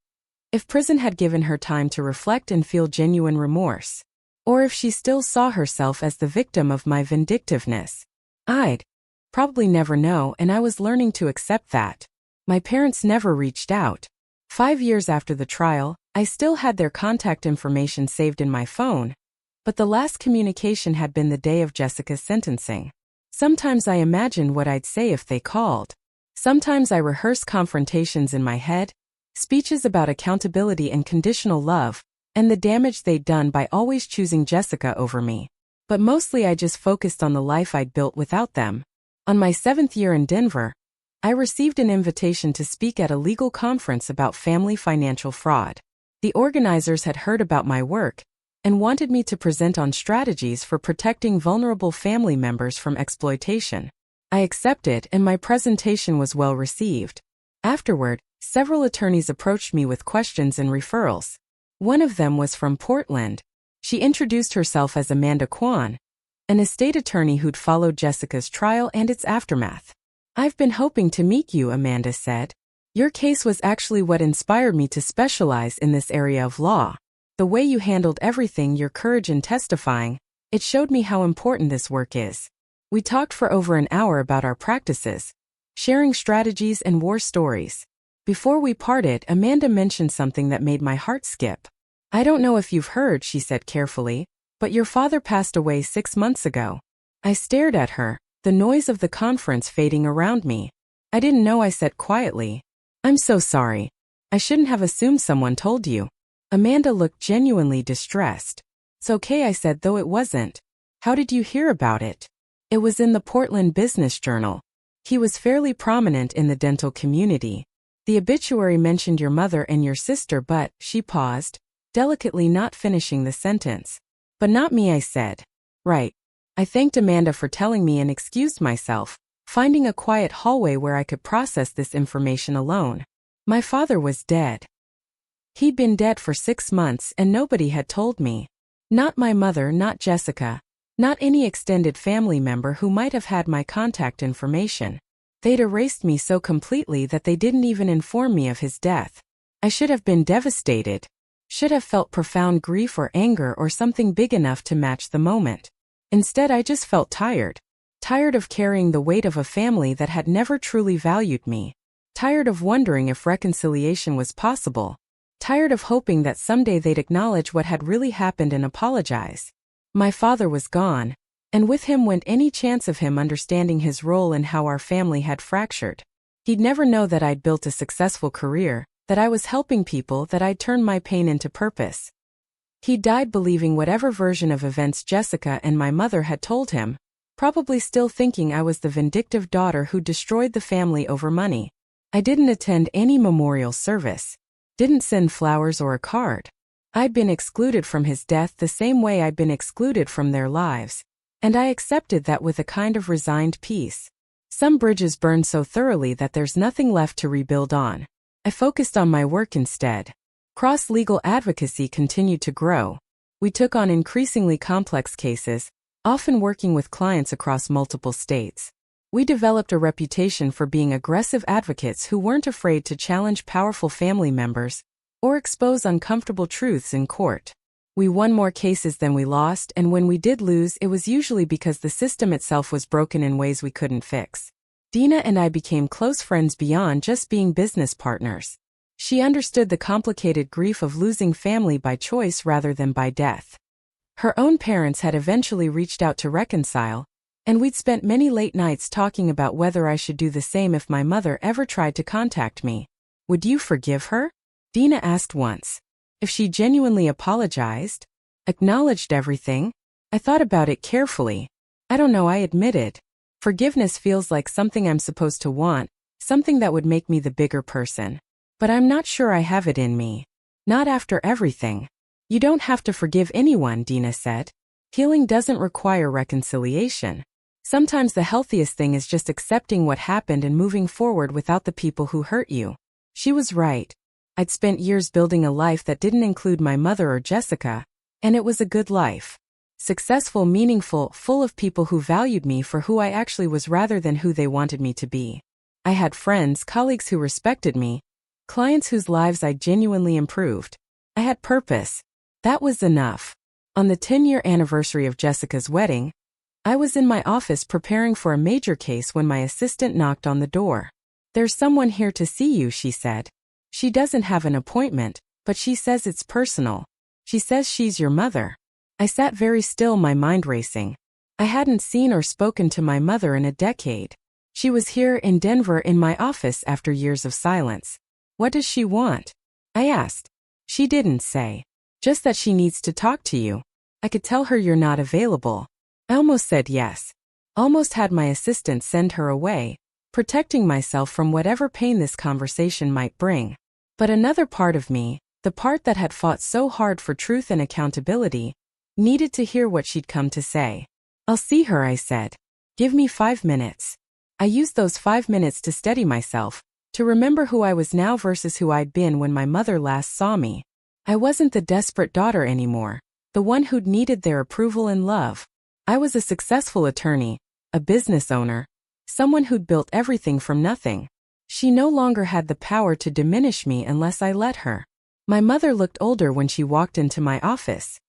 if prison had given her time to reflect and feel genuine remorse, or if she still saw herself as the victim of my vindictiveness. I'd probably never know, and I was learning to accept that. My parents never reached out. 5 years after the trial, I still had their contact information saved in my phone, but the last communication had been the day of Jessica's sentencing. Sometimes I imagine what I'd say if they called. Sometimes I rehearse confrontations in my head, speeches about accountability and conditional love, and the damage they'd done by always choosing Jessica over me. But mostly I just focused on the life I'd built without them. On my 7th year in Denver, I received an invitation to speak at a legal conference about family financial fraud. The organizers had heard about my work and wanted me to present on strategies for protecting vulnerable family members from exploitation. I accepted, and my presentation was well received. Afterward, several attorneys approached me with questions and referrals. One of them was from Portland. She introduced herself as Amanda Kwan, an estate attorney who'd followed Jessica's trial and its aftermath. "I've been hoping to meet you," Amanda said. "Your case was actually what inspired me to specialize in this area of law. The way you handled everything, your courage in testifying, it showed me how important this work is." We talked for over an hour about our practices, sharing strategies and war stories. Before we parted, Amanda mentioned something that made my heart skip. "I don't know if you've heard," she said carefully, "but your father passed away 6 months ago." I stared at her, the noise of the conference fading around me. "I didn't know," I said quietly. "I'm so sorry. I shouldn't have assumed someone told you." Amanda looked genuinely distressed. "It's okay," I said, though it wasn't. "How did you hear about it?" "It was in the Portland Business Journal. He was fairly prominent in the dental community. The obituary mentioned your mother and your sister, but," she paused, delicately not finishing the sentence. "But not me," I said. "Right." I thanked Amanda for telling me and excused myself, finding a quiet hallway where I could process this information alone. My father was dead. He'd been dead for 6 months and nobody had told me. Not my mother, not Jessica, not any extended family member who might have had my contact information. They'd erased me so completely that they didn't even inform me of his death. I should have been devastated. Should have felt profound grief or anger or something big enough to match the moment. Instead, I just felt tired. Tired of carrying the weight of a family that had never truly valued me. Tired of wondering if reconciliation was possible. tired of hoping that someday they'd acknowledge what had really happened and apologize. My father was gone, and with him went any chance of him understanding his role in how our family had fractured. He'd never know that I'd built a successful career, that I was helping people, that I'd turned my pain into purpose. He died believing whatever version of events Jessica and my mother had told him, probably still thinking I was the vindictive daughter who destroyed the family over money. I didn't attend any memorial service, didn't send flowers or a card. I'd been excluded from his death the same way I'd been excluded from their lives, and I accepted that with a kind of resigned peace. Some bridges burn so thoroughly that there's nothing left to rebuild on. I focused on my work instead. Cross-legal advocacy continued to grow. We took on increasingly complex cases, often working with clients across multiple states. We developed a reputation for being aggressive advocates who weren't afraid to challenge powerful family members or expose uncomfortable truths in court. We won more cases than we lost, and when we did lose, it was usually because the system itself was broken in ways we couldn't fix. Dina and I became close friends beyond just being business partners. She understood the complicated grief of losing family by choice rather than by death. Her own parents had eventually reached out to reconcile, and we'd spent many late nights talking about whether I should do the same if my mother ever tried to contact me. "Would you forgive her?" Dina asked once. "If she genuinely apologized, acknowledged everything?" I thought about it carefully. "I don't know," I admitted. "Forgiveness feels like something I'm supposed to want, something that would make me the bigger person. But I'm not sure I have it in me. Not after everything." "You don't have to forgive anyone," Dina said. "Healing doesn't require reconciliation. Sometimes the healthiest thing is just accepting what happened and moving forward without the people who hurt you." She was right. I'd spent years building a life that didn't include my mother or Jessica, and it was a good life. Successful, meaningful, full of people who valued me for who I actually was rather than who they wanted me to be. I had friends, colleagues who respected me, clients whose lives I genuinely improved. I had purpose. That was enough. On the 10-year anniversary of Jessica's wedding, I was in my office preparing for a major case when my assistant knocked on the door. "There's someone here to see you," she said. "She doesn't have an appointment, but she says it's personal. She says she's your mother." I sat very still, my mind racing. I hadn't seen or spoken to my mother in a decade. She was here in Denver in my office after years of silence. "What does she want?" I asked. She didn't say. "Just that she needs to talk to you. I could tell her you're not available." I almost said yes. Almost had my assistant send her away, protecting myself from whatever pain this conversation might bring. But another part of me, the part that had fought so hard for truth and accountability, needed to hear what she'd come to say. "I'll see her," I said. "Give me 5 minutes." I used those 5 minutes to steady myself, to remember who I was now versus who I'd been when my mother last saw me. I wasn't the desperate daughter anymore, the one who'd needed their approval and love. I was a successful attorney, a business owner, someone who'd built everything from nothing. She no longer had the power to diminish me unless I let her. My mother looked older when she walked into my office.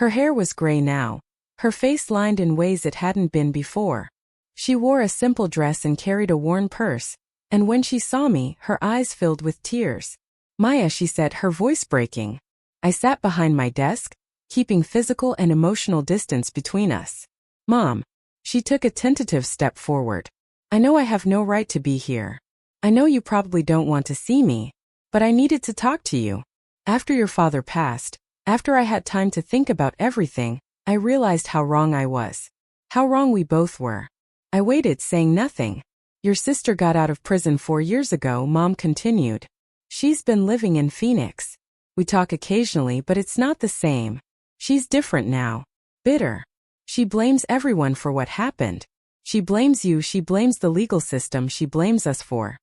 Her hair was gray now, her face lined in ways it hadn't been before. She wore a simple dress and carried a worn purse, and when she saw me, her eyes filled with tears. "Maya," she said, her voice breaking. I sat behind my desk, keeping physical and emotional distance between us. "Mom." She took a tentative step forward. "I know I have no right to be here. I know you probably don't want to see me, but I needed to talk to you. After your father passed, after I had time to think about everything, I realized how wrong I was. How wrong we both were." I waited, saying nothing. "Your sister got out of prison 4 years ago," Mom continued. "She's been living in Phoenix. We talk occasionally, but it's not the same. She's different now. Bitter. She blames everyone for what happened. She blames you, she blames the legal system, she blames us for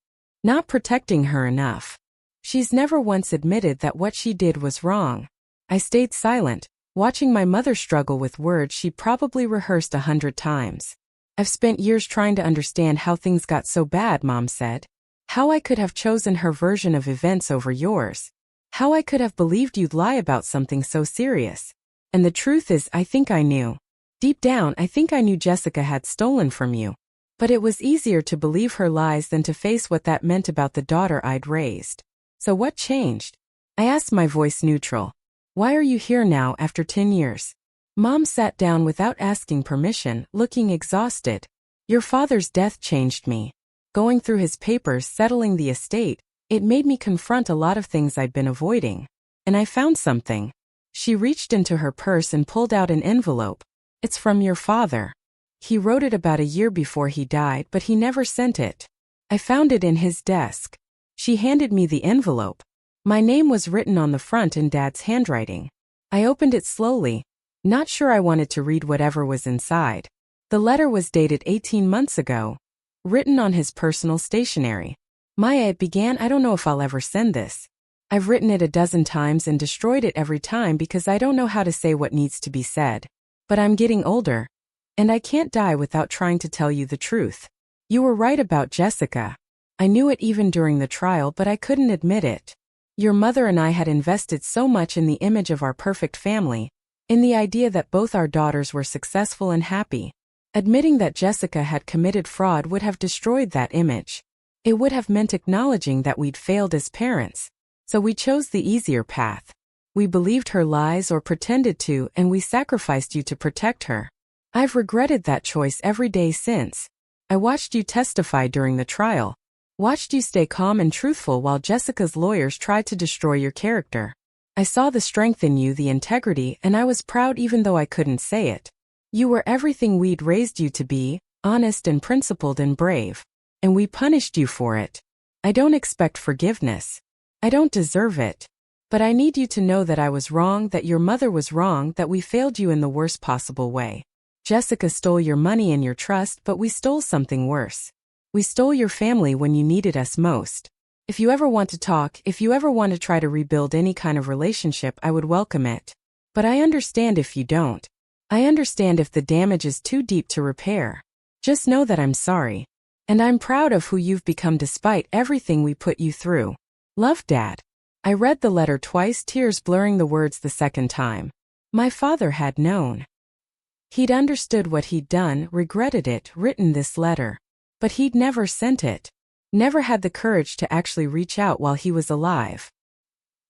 not protecting her enough. She's never once admitted that what she did was wrong." I stayed silent, watching my mother struggle with words she probably rehearsed 100 times. "I've spent years trying to understand how things got so bad," Mom said. "How I could have chosen her version of events over yours. How I could have believed you'd lie about something so serious. And the truth is, I think I knew. Deep down, I think I knew Jessica had stolen from you. But it was easier to believe her lies than to face what that meant about the daughter I'd raised. So what changed? I asked, my voice neutral. Why are you here now after 10 years? Mom sat down without asking permission, looking exhausted. Your father's death changed me. Going through his papers, settling the estate, it made me confront a lot of things I'd been avoiding. And I found something. She reached into her purse and pulled out an envelope. It's from your father. He wrote it about a year before he died, but he never sent it. I found it in his desk. She handed me the envelope. My name was written on the front in Dad's handwriting. I opened it slowly, not sure I wanted to read whatever was inside. The letter was dated 18 months ago, written on his personal stationery. Maya, it began, I don't know if I'll ever send this. I've written it a dozen times and destroyed it every time because I don't know how to say what needs to be said. But I'm getting older, and I can't die without trying to tell you the truth. You were right about Jessica. I knew it even during the trial, but I couldn't admit it. Your mother and I had invested so much in the image of our perfect family, in the idea that both our daughters were successful and happy. Admitting that Jessica had committed fraud would have destroyed that image. It would have meant acknowledging that we'd failed as parents. So we chose the easier path. We believed her lies or pretended to, and we sacrificed you to protect her. I've regretted that choice every day since. I watched you testify during the trial. Watched you stay calm and truthful while Jessica's lawyers tried to destroy your character. I saw the strength in you, the integrity, and I was proud even though I couldn't say it. You were everything we'd raised you to be, honest and principled and brave. And we punished you for it. I don't expect forgiveness. I don't deserve it. But I need you to know that I was wrong, that your mother was wrong, that we failed you in the worst possible way. Jessica stole your money and your trust, but we stole something worse. We stole your family when you needed us most. If you ever want to talk, if you ever want to try to rebuild any kind of relationship, I would welcome it. But I understand if you don't. I understand if the damage is too deep to repair. Just know that I'm sorry. And I'm proud of who you've become despite everything we put you through. Love, Dad. I read the letter twice, tears blurring the words the second time. My father had known. He'd understood what he'd done, regretted it, written this letter. But he'd never sent it. Never had the courage to actually reach out while he was alive.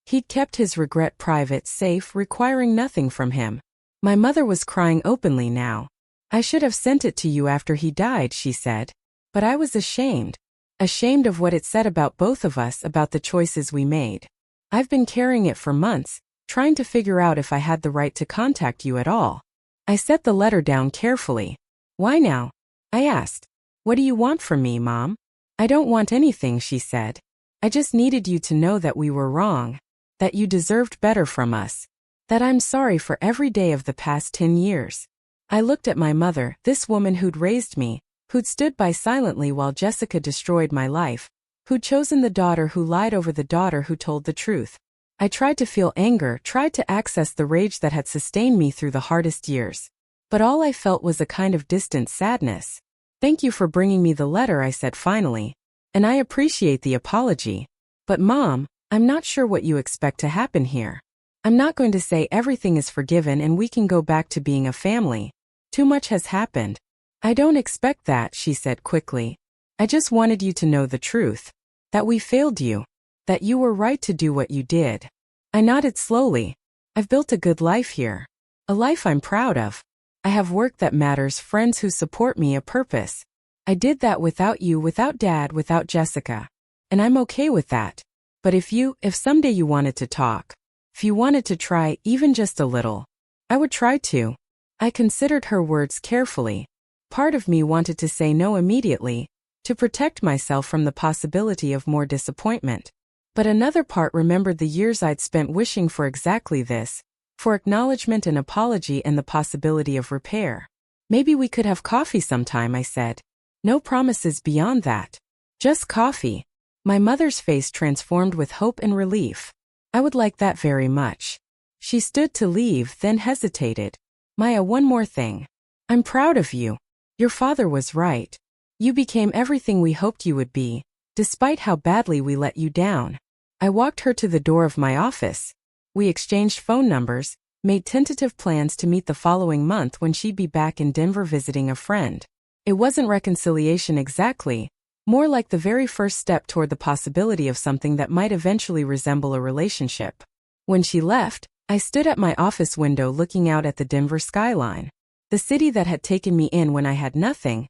He'd kept his regret private, safe, requiring nothing from him. My mother was crying openly now. I should have sent it to you after he died, she said. But I was ashamed. Ashamed of what it said about both of us, about the choices we made. I've been carrying it for months, trying to figure out if I had the right to contact you at all. I set the letter down carefully. Why now? I asked. What do you want from me, Mom? I don't want anything, she said. I just needed you to know that we were wrong. That you deserved better from us. That I'm sorry for every day of the past 10 years. I looked at my mother, this woman who'd raised me, who'd stood by silently while Jessica destroyed my life, who'd chosen the daughter who lied over the daughter who told the truth. I tried to feel anger, tried to access the rage that had sustained me through the hardest years. But all I felt was a kind of distant sadness. Thank you for bringing me the letter, I said finally. And I appreciate the apology. But Mom, I'm not sure what you expect to happen here. I'm not going to say everything is forgiven and we can go back to being a family. Too much has happened. I don't expect that, she said quickly. I just wanted you to know the truth. That we failed you. That you were right to do what you did. I nodded slowly. I've built a good life here. A life I'm proud of. I have work that matters, friends who support me, a purpose. I did that without you, without Dad, without Jessica. And I'm okay with that. But if someday you wanted to talk, if you wanted to try, even just a little, I would try to. I considered her words carefully. Part of me wanted to say no immediately, to protect myself from the possibility of more disappointment. But another part remembered the years I'd spent wishing for exactly this, for acknowledgement and apology and the possibility of repair. Maybe we could have coffee sometime, I said. No promises beyond that. Just coffee. My mother's face transformed with hope and relief. I would like that very much. She stood to leave, then hesitated. Maya, one more thing. I'm proud of you. Your father was right. You became everything we hoped you would be, despite how badly we let you down. I walked her to the door of my office. We exchanged phone numbers, made tentative plans to meet the following month when she'd be back in Denver visiting a friend. It wasn't reconciliation exactly, More like the very first step toward the possibility of something that might eventually resemble a relationship. When she left, I stood at my office window looking out at the Denver skyline. The city that had taken me in when I had nothing,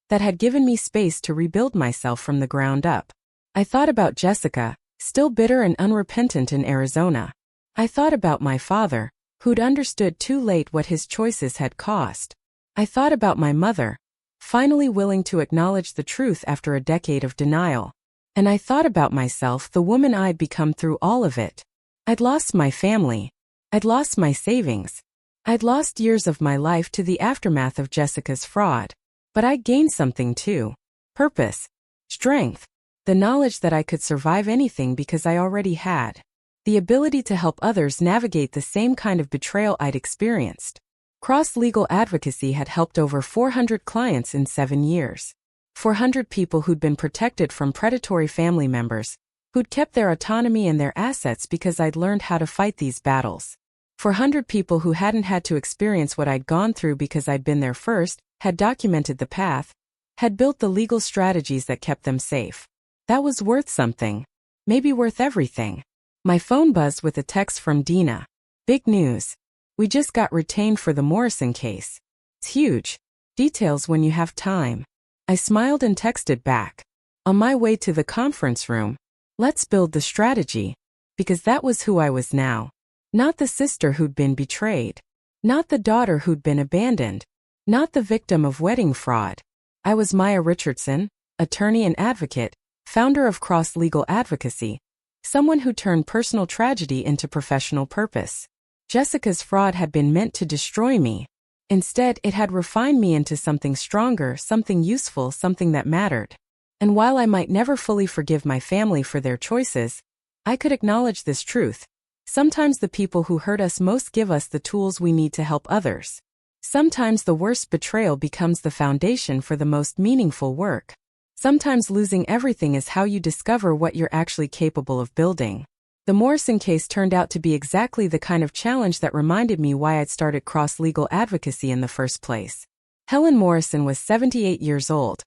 that had given me space to rebuild myself from the ground up. I thought about Jessica, still bitter and unrepentant in Arizona. I thought about my father, who'd understood too late what his choices had cost. I thought about my mother, finally willing to acknowledge the truth after a decade of denial. And I thought about myself, the woman I'd become through all of it. I'd lost my family. I'd lost my savings. I'd lost years of my life to the aftermath of Jessica's fraud. But I gained something too. Purpose. Strength. The knowledge that I could survive anything because I already had. The ability to help others navigate the same kind of betrayal I'd experienced. Cross-legal advocacy had helped over 400 clients in 7 years. 400 people who'd been protected from predatory family members, who'd kept their autonomy and their assets because I'd learned how to fight these battles. 400 people who hadn't had to experience what I'd gone through because I'd been there first, had documented the path, had built the legal strategies that kept them safe. That was worth something. Maybe worth everything. My phone buzzed with a text from Dina. Big news. We just got retained for the Morrison case. It's huge. Details when you have time. I smiled and texted back. On my way to the conference room, let's build the strategy. Because that was who I was now. Not the sister who'd been betrayed. Not the daughter who'd been abandoned. Not the victim of wedding fraud. I was Maya Richardson, attorney and advocate, founder of Cross Legal Advocacy, someone who turned personal tragedy into professional purpose. Jessica's fraud had been meant to destroy me. Instead, it had refined me into something stronger, something useful, something that mattered. And while I might never fully forgive my family for their choices, I could acknowledge this truth. Sometimes the people who hurt us most give us the tools we need to help others. Sometimes the worst betrayal becomes the foundation for the most meaningful work. Sometimes losing everything is how you discover what you're actually capable of building. The Morrison case turned out to be exactly the kind of challenge that reminded me why I'd started cross-legal advocacy in the first place. Helen Morrison was 78 years old,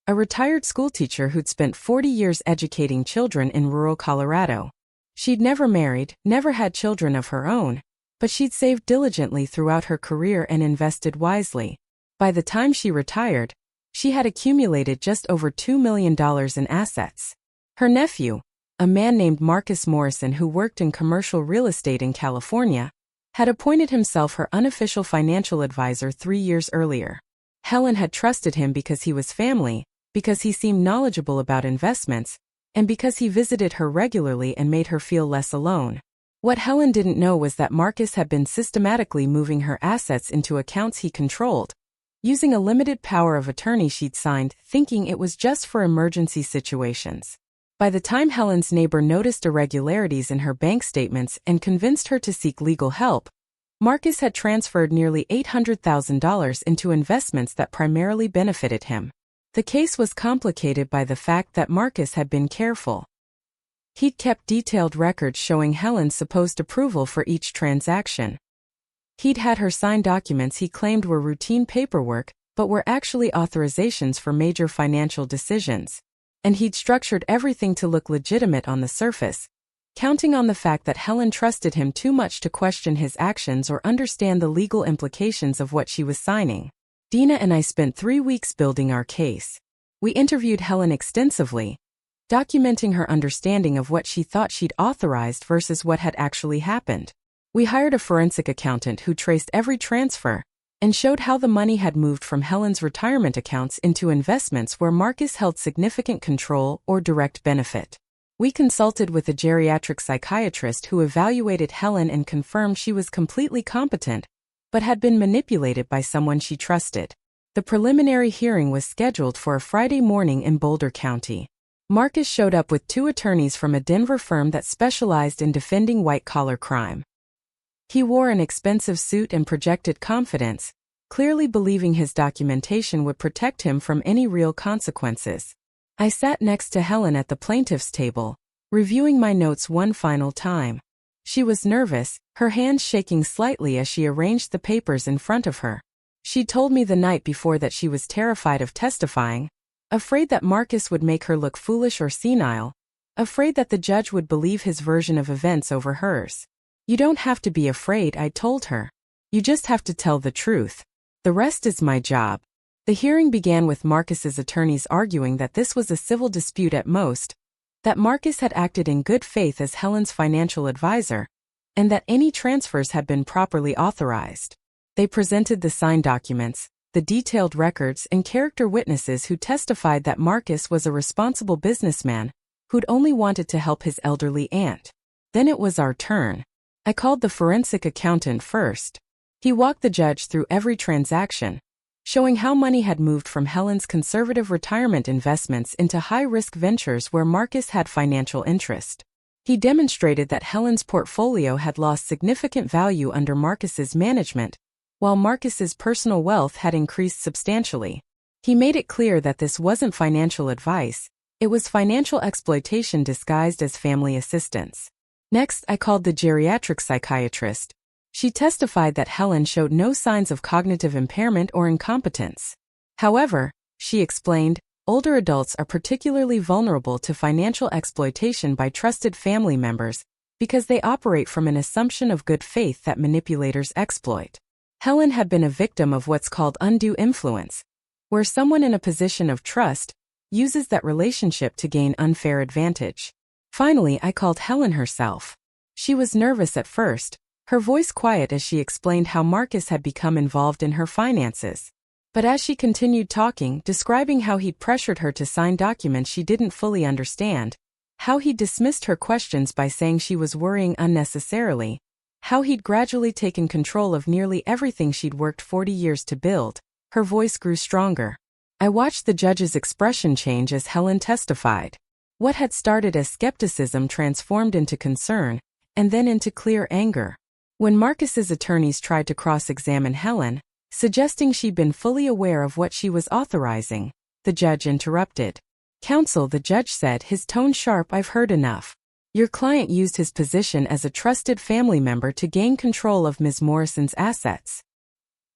a retired schoolteacher who'd spent 40 years educating children in rural Colorado. She'd never married, never had children of her own, but she'd saved diligently throughout her career and invested wisely. By the time she retired, she had accumulated just over $2 million in assets. Her nephew, a man named Marcus Morrison who worked in commercial real estate in California, had appointed himself her unofficial financial advisor 3 years earlier. Helen had trusted him because he was family, because he seemed knowledgeable about investments, and because he visited her regularly and made her feel less alone. What Helen didn't know was that Marcus had been systematically moving her assets into accounts he controlled, using a limited power of attorney she'd signed, thinking it was just for emergency situations. By the time Helen's neighbor noticed irregularities in her bank statements and convinced her to seek legal help, Marcus had transferred nearly $800,000 into investments that primarily benefited him. The case was complicated by the fact that Marcus had been careful. He'd kept detailed records showing Helen's supposed approval for each transaction. He'd had her sign documents he claimed were routine paperwork, but were actually authorizations for major financial decisions. And he'd structured everything to look legitimate on the surface, counting on the fact that Helen trusted him too much to question his actions or understand the legal implications of what she was signing. Dina and I spent 3 weeks building our case. We interviewed Helen extensively, documenting her understanding of what she thought she'd authorized versus what had actually happened. We hired a forensic accountant who traced every transfer and showed how the money had moved from Helen's retirement accounts into investments where Marcus held significant control or direct benefit. We consulted with a geriatric psychiatrist who evaluated Helen and confirmed she was completely competent, but had been manipulated by someone she trusted. The preliminary hearing was scheduled for a Friday morning in Boulder County. Marcus showed up with 2 attorneys from a Denver firm that specialized in defending white-collar crime. He wore an expensive suit and projected confidence, clearly believing his documentation would protect him from any real consequences. I sat next to Helen at the plaintiff's table, reviewing my notes one final time. She was nervous, her hands shaking slightly as she arranged the papers in front of her. She told me the night before that she was terrified of testifying, afraid that Marcus would make her look foolish or senile, afraid that the judge would believe his version of events over hers. You don't have to be afraid, I told her. You just have to tell the truth. The rest is my job. The hearing began with Marcus's attorneys arguing that this was a civil dispute at most, that Marcus had acted in good faith as Helen's financial advisor, and that any transfers had been properly authorized. They presented the signed documents, the detailed records, and character witnesses who testified that Marcus was a responsible businessman who'd only wanted to help his elderly aunt. Then it was our turn. I called the forensic accountant first. He walked the judge through every transaction, showing how money had moved from Helen's conservative retirement investments into high-risk ventures where Marcus had financial interest. He demonstrated that Helen's portfolio had lost significant value under Marcus's management, while Marcus's personal wealth had increased substantially. He made it clear that this wasn't financial advice, it was financial exploitation disguised as family assistance. Next, I called the geriatric psychiatrist. She testified that Helen showed no signs of cognitive impairment or incompetence. However, she explained, older adults are particularly vulnerable to financial exploitation by trusted family members because they operate from an assumption of good faith that manipulators exploit. Helen had been a victim of what's called undue influence, where someone in a position of trust uses that relationship to gain unfair advantage. Finally, I called Helen herself. She was nervous at first, her voice quiet as she explained how Marcus had become involved in her finances. But as she continued talking, describing how he'd pressured her to sign documents she didn't fully understand, how he'd dismissed her questions by saying she was worrying unnecessarily, how he'd gradually taken control of nearly everything she'd worked 40 years to build, her voice grew stronger. I watched the judge's expression change as Helen testified. What had started as skepticism transformed into concern, and then into clear anger. When Marcus's attorneys tried to cross-examine Helen, suggesting she'd been fully aware of what she was authorizing, the judge interrupted. "Counsel," the judge said, his tone sharp, "I've heard enough. Your client used his position as a trusted family member to gain control of Ms. Morrison's assets.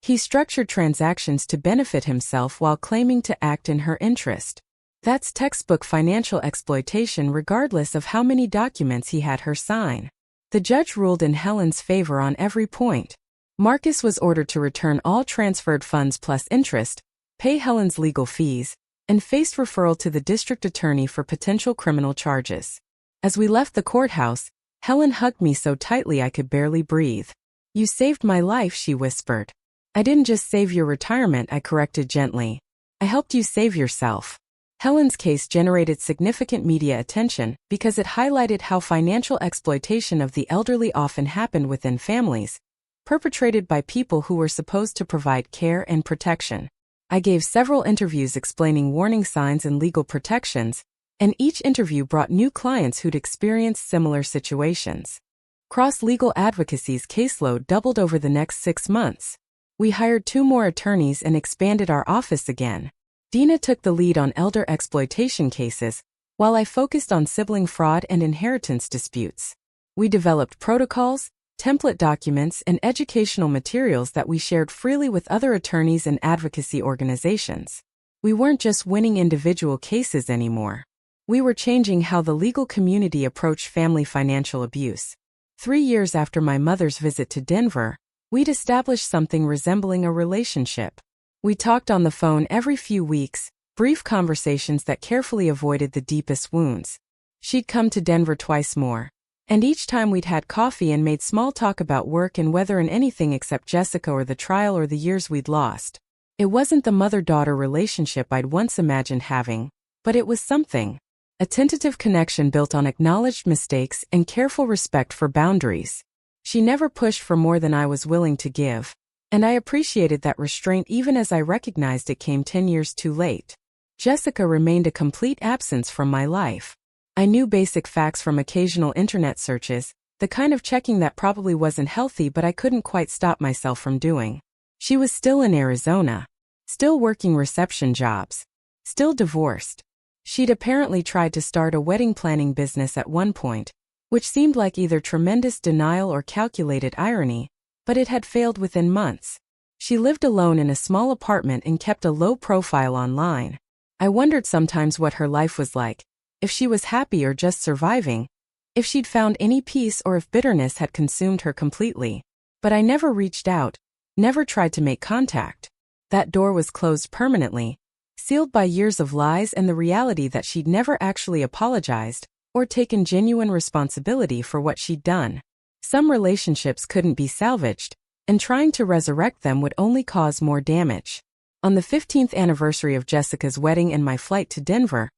He structured transactions to benefit himself while claiming to act in her interest. That's textbook financial exploitation regardless of how many documents he had her sign." The judge ruled in Helen's favor on every point. Marcus was ordered to return all transferred funds plus interest, pay Helen's legal fees, and faced referral to the district attorney for potential criminal charges. As we left the courthouse, Helen hugged me so tightly I could barely breathe. "You saved my life," she whispered. "I didn't just save your retirement," I corrected gently. "I helped you save yourself." Helen's case generated significant media attention because it highlighted how financial exploitation of the elderly often happened within families, perpetrated by people who were supposed to provide care and protection. I gave several interviews explaining warning signs and legal protections, and each interview brought new clients who'd experienced similar situations. Cross-legal advocacy's caseload doubled over the next 6 months. We hired 2 more attorneys and expanded our office again. Dina took the lead on elder exploitation cases, while I focused on sibling fraud and inheritance disputes. We developed protocols, template documents, and educational materials that we shared freely with other attorneys and advocacy organizations. We weren't just winning individual cases anymore. We were changing how the legal community approached family financial abuse. 3 years after my mother's visit to Denver, we'd established something resembling a relationship. We talked on the phone every few weeks, brief conversations that carefully avoided the deepest wounds. She'd come to Denver twice more, and each time we'd had coffee and made small talk about work and weather and anything except Jessica or the trial or the years we'd lost. It wasn't the mother-daughter relationship I'd once imagined having, but it was something. A tentative connection built on acknowledged mistakes and careful respect for boundaries. She never pushed for more than I was willing to give, and I appreciated that restraint even as I recognized it came 10 years too late. Jessica remained a complete absence from my life. I knew basic facts from occasional internet searches, the kind of checking that probably wasn't healthy but I couldn't quite stop myself from doing. She was still in Arizona, still working reception jobs, still divorced. She'd apparently tried to start a wedding planning business at one point, which seemed like either tremendous denial or calculated irony, but it had failed within months. She lived alone in a small apartment and kept a low profile online. I wondered sometimes what her life was like, if she was happy or just surviving, if she'd found any peace or if bitterness had consumed her completely. But I never reached out, never tried to make contact. That door was closed permanently, sealed by years of lies and the reality that she'd never actually apologized or taken genuine responsibility for what she'd done. Some relationships couldn't be salvaged, and trying to resurrect them would only cause more damage. On the 15th anniversary of Jessica's wedding and my flight to Denver,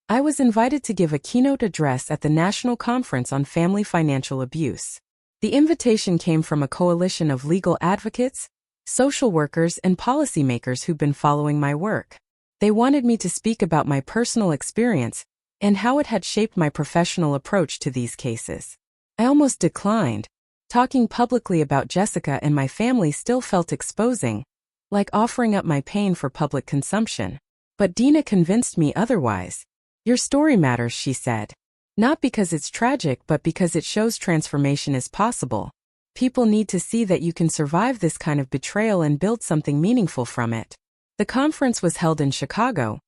I was invited to give a keynote address at the National Conference on Family Financial Abuse. The invitation came from a coalition of legal advocates, social workers, and policymakers who'd been following my work. They wanted me to speak about my personal experience and how it had shaped my professional approach to these cases. I almost declined. Talking publicly about Jessica and my family still felt exposing, like offering up my pain for public consumption. But Dina convinced me otherwise. Your story matters, she said. Not because it's tragic, but because it shows transformation is possible. People need to see that you can survive this kind of betrayal and build something meaningful from it. The conference was held in Chicago,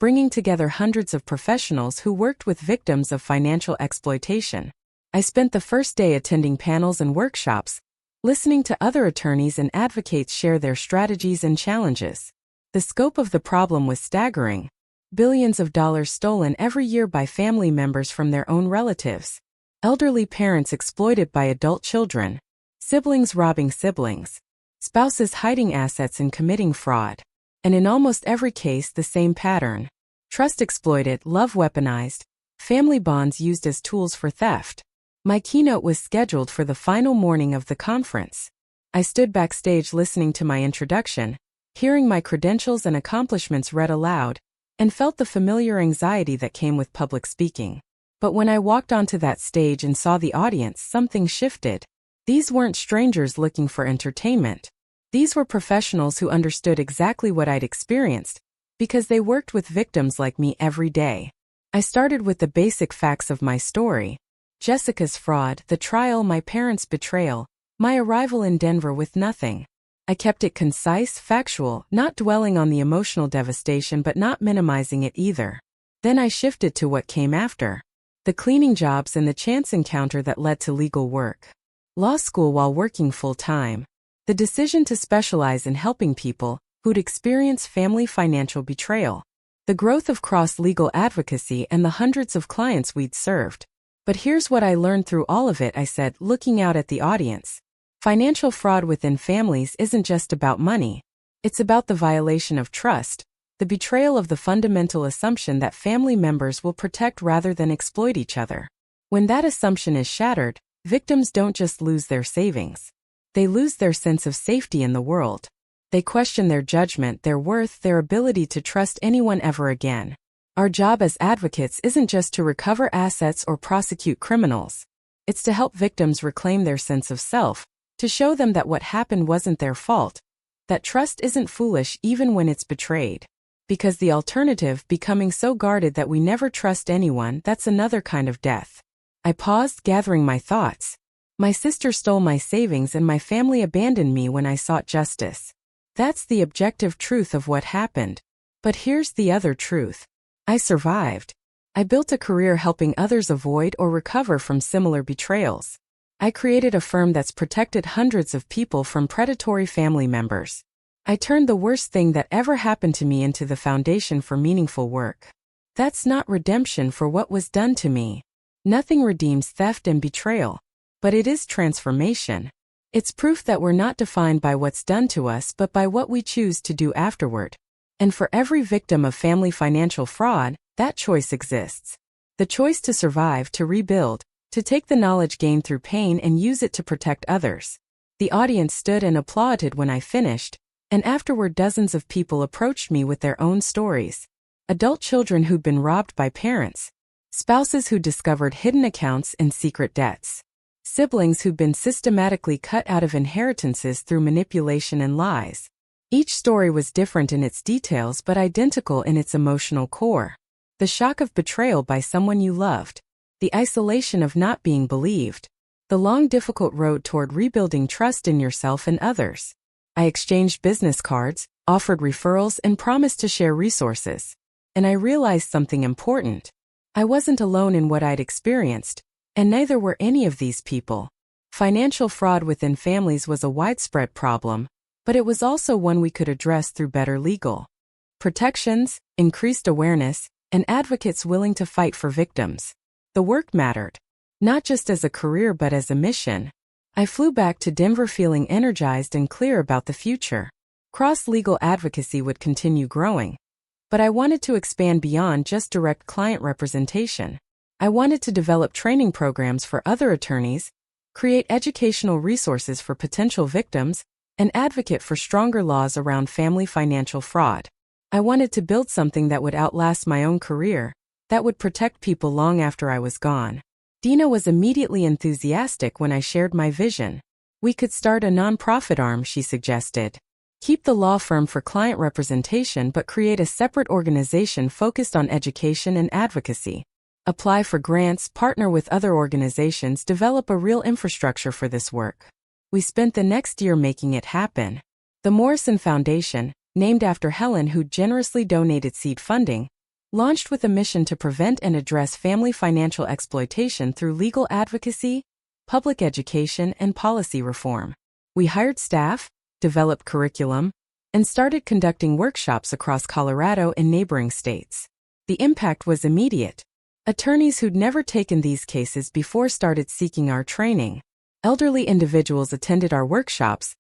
bringing together hundreds of professionals who worked with victims of financial exploitation. I spent the first day attending panels and workshops, listening to other attorneys and advocates share their strategies and challenges. The scope of the problem was staggering. Billions of dollars stolen every year by family members from their own relatives. Elderly parents exploited by adult children. Siblings robbing siblings. Spouses hiding assets and committing fraud. And in almost every case, the same pattern. Trust exploited, love weaponized, family bonds used as tools for theft. My keynote was scheduled for the final morning of the conference. I stood backstage listening to my introduction, hearing my credentials and accomplishments read aloud, and felt the familiar anxiety that came with public speaking. But when I walked onto that stage and saw the audience, something shifted. These weren't strangers looking for entertainment. These were professionals who understood exactly what I'd experienced, because they worked with victims like me every day. I started with the basic facts of my story. Jessica's fraud, the trial, my parents' betrayal, my arrival in Denver with nothing. I kept it concise, factual, not dwelling on the emotional devastation but not minimizing it either. Then I shifted to what came after. The cleaning jobs and the chance encounter that led to legal work. Law school while working full-time. The decision to specialize in helping people who'd experienced family financial betrayal. The growth of cross-legal advocacy and the hundreds of clients we'd served. But here's what I learned through all of it, I said, looking out at the audience. Financial fraud within families isn't just about money. It's about the violation of trust, the betrayal of the fundamental assumption that family members will protect rather than exploit each other. When that assumption is shattered, victims don't just lose their savings. They lose their sense of safety in the world. They question their judgment, their worth, their ability to trust anyone ever again. Our job as advocates isn't just to recover assets or prosecute criminals. It's to help victims reclaim their sense of self, to show them that what happened wasn't their fault, that trust isn't foolish even when it's betrayed. Because the alternative, becoming so guarded that we never trust anyone, that's another kind of death. I paused, gathering my thoughts. My sister stole my savings and my family abandoned me when I sought justice. That's the objective truth of what happened. But here's the other truth. I survived. I built a career helping others avoid or recover from similar betrayals. I created a firm that's protected hundreds of people from predatory family members. I turned the worst thing that ever happened to me into the foundation for meaningful work. That's not redemption for what was done to me. Nothing redeems theft and betrayal. But it is transformation. It's proof that we're not defined by what's done to us but by what we choose to do afterward. And for every victim of family financial fraud, that choice exists. The choice to survive, to rebuild, to take the knowledge gained through pain and use it to protect others. The audience stood and applauded when I finished, and afterward dozens of people approached me with their own stories. Adult children who'd been robbed by parents. Spouses who discovered hidden accounts and secret debts. Siblings who'd been systematically cut out of inheritances through manipulation and lies. Each story was different in its details but identical in its emotional core. The shock of betrayal by someone you loved. The isolation of not being believed. The long difficult road toward rebuilding trust in yourself and others. I exchanged business cards, offered referrals, and promised to share resources. and I realized something important. I wasn't alone in what I'd experienced, and neither were any of these people. Financial fraud within families was a widespread problem, but it was also one we could address through better legal protections, increased awareness, and advocates willing to fight for victims. The work mattered, not just as a career but as a mission. I flew back to Denver feeling energized and clear about the future. Cross-legal advocacy would continue growing, but I wanted to expand beyond just direct client representation. I wanted to develop training programs for other attorneys, create educational resources for potential victims, and advocate for stronger laws around family financial fraud. I wanted to build something that would outlast my own career, that would protect people long after I was gone. Dina was immediately enthusiastic when I shared my vision. We could start a nonprofit arm, she suggested. Keep the law firm for client representation but create a separate organization focused on education and advocacy. Apply for grants, partner with other organizations, develop a real infrastructure for this work. We spent the next year making it happen. The Morrison Foundation, named after Helen who generously donated seed funding, launched with a mission to prevent and address family financial exploitation through legal advocacy, public education, and policy reform. We hired staff, developed curriculum, and started conducting workshops across Colorado and neighboring states. The impact was immediate. Attorneys who'd never taken these cases before started seeking our training. Elderly individuals attended our workshops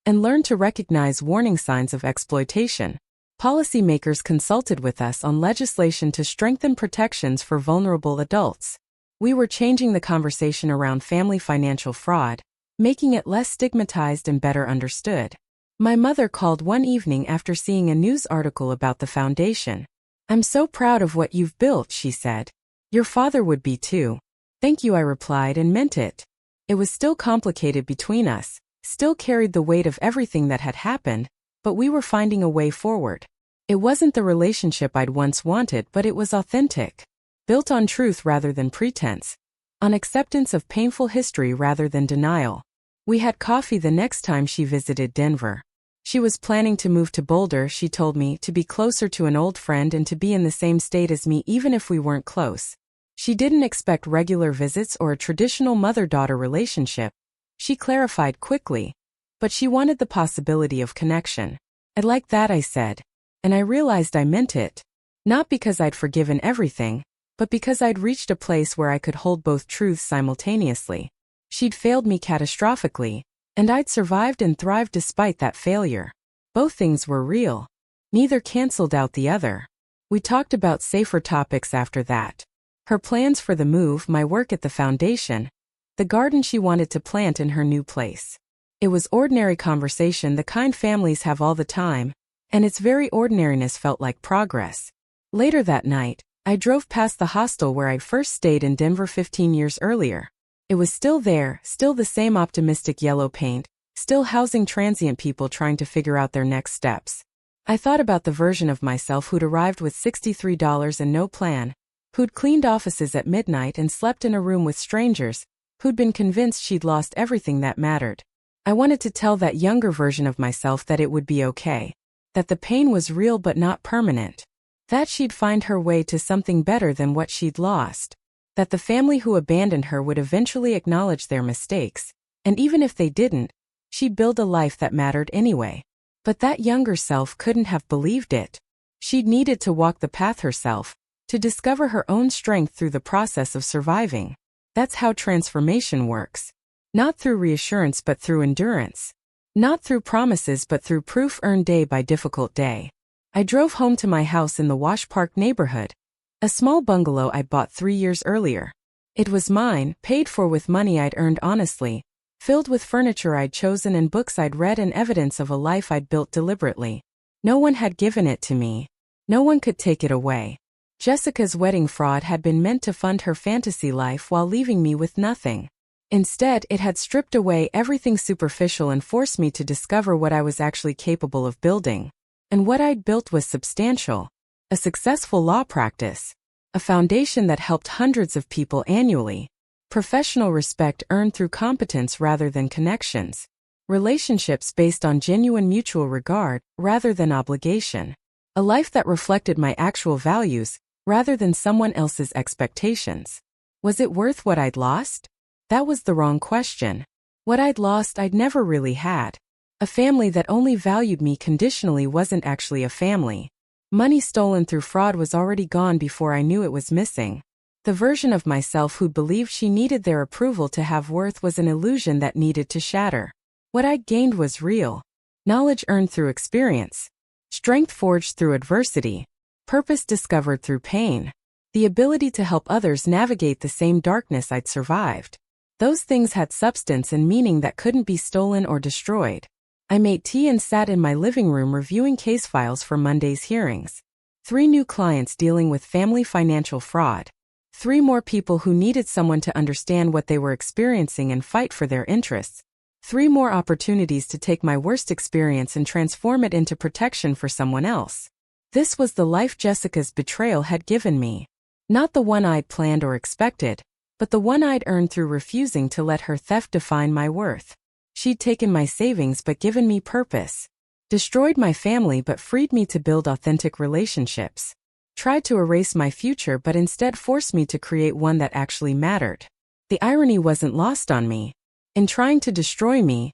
and learned to recognize warning signs of exploitation. Policymakers consulted with us on legislation to strengthen protections for vulnerable adults. We were changing the conversation around family financial fraud, making it less stigmatized and better understood. My mother called one evening after seeing a news article about the foundation. "I'm so proud of what you've built," she said. "Your father would be too." "Thank you," I replied and meant it. It was still complicated between us, still carried the weight of everything that had happened, but we were finding a way forward. It wasn't the relationship I'd once wanted, but it was authentic. Built on truth rather than pretense. On acceptance of painful history rather than denial. We had coffee the next time she visited Denver. She was planning to move to Boulder, she told me, to be closer to an old friend and to be in the same state as me even if we weren't close. She didn't expect regular visits or a traditional mother-daughter relationship. She clarified quickly. But she wanted the possibility of connection. "I'd like that," I said. And I realized I meant it. Not because I'd forgiven everything, but because I'd reached a place where I could hold both truths simultaneously. She'd failed me catastrophically, and I'd survived and thrived despite that failure. Both things were real. Neither canceled out the other. We talked about safer topics after that. Her plans for the move, my work at the foundation, the garden she wanted to plant in her new place. It was ordinary conversation, the kind families have all the time, and its very ordinariness felt like progress. Later that night, I drove past the hostel where I'd first stayed in Denver 15 years earlier. It was still there, still the same optimistic yellow paint, still housing transient people trying to figure out their next steps. I thought about the version of myself who'd arrived with $63 and no plan, who'd cleaned offices at midnight and slept in a room with strangers, who'd been convinced she'd lost everything that mattered. I wanted to tell that younger version of myself that it would be okay. That the pain was real but not permanent. That she'd find her way to something better than what she'd lost. That the family who abandoned her would eventually acknowledge their mistakes, and even if they didn't, she'd build a life that mattered anyway. But that younger self couldn't have believed it. She'd needed to walk the path herself, to discover her own strength through the process of surviving. That's how transformation works. Not through reassurance but through endurance. Not through promises but through proof earned day by difficult day. I drove home to my house in the Wash Park neighborhood. A small bungalow I'd bought 3 years earlier. It was mine, paid for with money I'd earned honestly, filled with furniture I'd chosen and books I'd read and evidence of a life I'd built deliberately. No one had given it to me. No one could take it away. Jessica's wedding fraud had been meant to fund her fantasy life while leaving me with nothing. Instead, it had stripped away everything superficial and forced me to discover what I was actually capable of building. And what I'd built was substantial. A successful law practice. A foundation that helped hundreds of people annually. Professional respect earned through competence rather than connections. Relationships based on genuine mutual regard rather than obligation. A life that reflected my actual values, rather than someone else's expectations. Was it worth what I'd lost? That was the wrong question. What I'd lost I'd never really had. A family that only valued me conditionally wasn't actually a family. Money stolen through fraud was already gone before I knew it was missing. The version of myself who believed she needed their approval to have worth was an illusion that needed to shatter. What I'd gained was real. Knowledge earned through experience. Strength forged through adversity. Purpose discovered through pain. The ability to help others navigate the same darkness I'd survived. Those things had substance and meaning that couldn't be stolen or destroyed. I made tea and sat in my living room reviewing case files for Monday's hearings. 3 new clients dealing with family financial fraud. 3 more people who needed someone to understand what they were experiencing and fight for their interests. 3 more opportunities to take my worst experience and transform it into protection for someone else. This was the life Jessica's betrayal had given me. Not the one I'd planned or expected, but the one I'd earned through refusing to let her theft define my worth. She'd taken my savings but given me purpose. Destroyed my family but freed me to build authentic relationships. Tried to erase my future but instead forced me to create one that actually mattered. The irony wasn't lost on me. In trying to destroy me,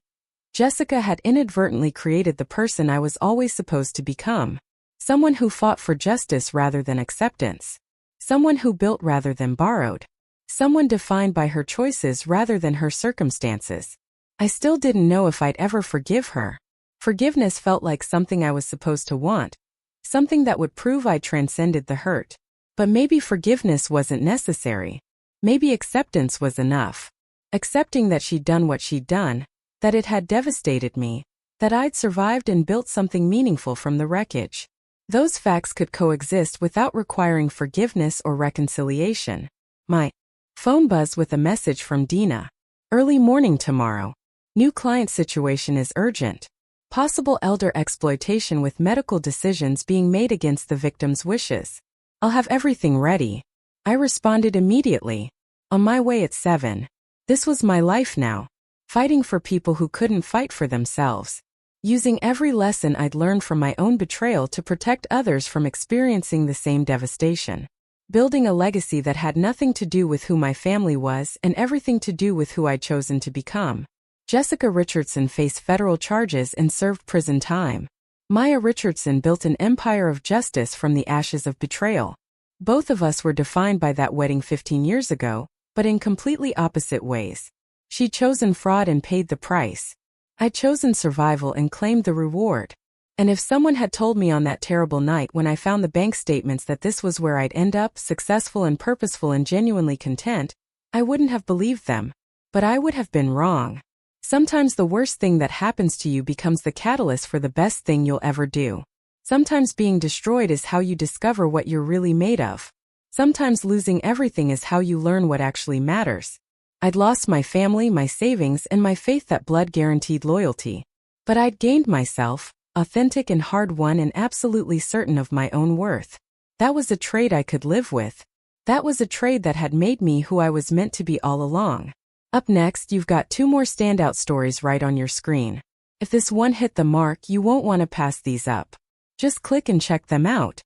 Jessica had inadvertently created the person I was always supposed to become. Someone who fought for justice rather than acceptance. Someone who built rather than borrowed. Someone defined by her choices rather than her circumstances. I still didn't know if I'd ever forgive her. Forgiveness felt like something I was supposed to want. Something that would prove I transcended the hurt. But maybe forgiveness wasn't necessary. Maybe acceptance was enough. Accepting that she'd done what she'd done, that it had devastated me, that I'd survived and built something meaningful from the wreckage. Those facts could coexist without requiring forgiveness or reconciliation. My phone buzzed with a message from Dina. Early morning tomorrow. New client situation is urgent. Possible elder exploitation with medical decisions being made against the victim's wishes. I'll have everything ready. I responded immediately. On my way at 7. This was my life now. Fighting for people who couldn't fight for themselves. Using every lesson I'd learned from my own betrayal to protect others from experiencing the same devastation. Building a legacy that had nothing to do with who my family was and everything to do with who I'd chosen to become. Jessica Richardson faced federal charges and served prison time. Maya Richardson built an empire of justice from the ashes of betrayal. Both of us were defined by that wedding 15 years ago, but in completely opposite ways. She'd chosen fraud and paid the price. I'd chosen survival and claimed the reward. And if someone had told me on that terrible night when I found the bank statements that this was where I'd end up, successful and purposeful and genuinely content, I wouldn't have believed them. But I would have been wrong. Sometimes the worst thing that happens to you becomes the catalyst for the best thing you'll ever do. Sometimes being destroyed is how you discover what you're really made of. Sometimes losing everything is how you learn what actually matters. I'd lost my family, my savings, and my faith that blood guaranteed loyalty. But I'd gained myself, authentic and hard-won and absolutely certain of my own worth. That was a trade I could live with. That was a trade that had made me who I was meant to be all along. Up next, you've got 2 more standout stories right on your screen. If this one hit the mark, you won't want to pass these up. Just click and check them out.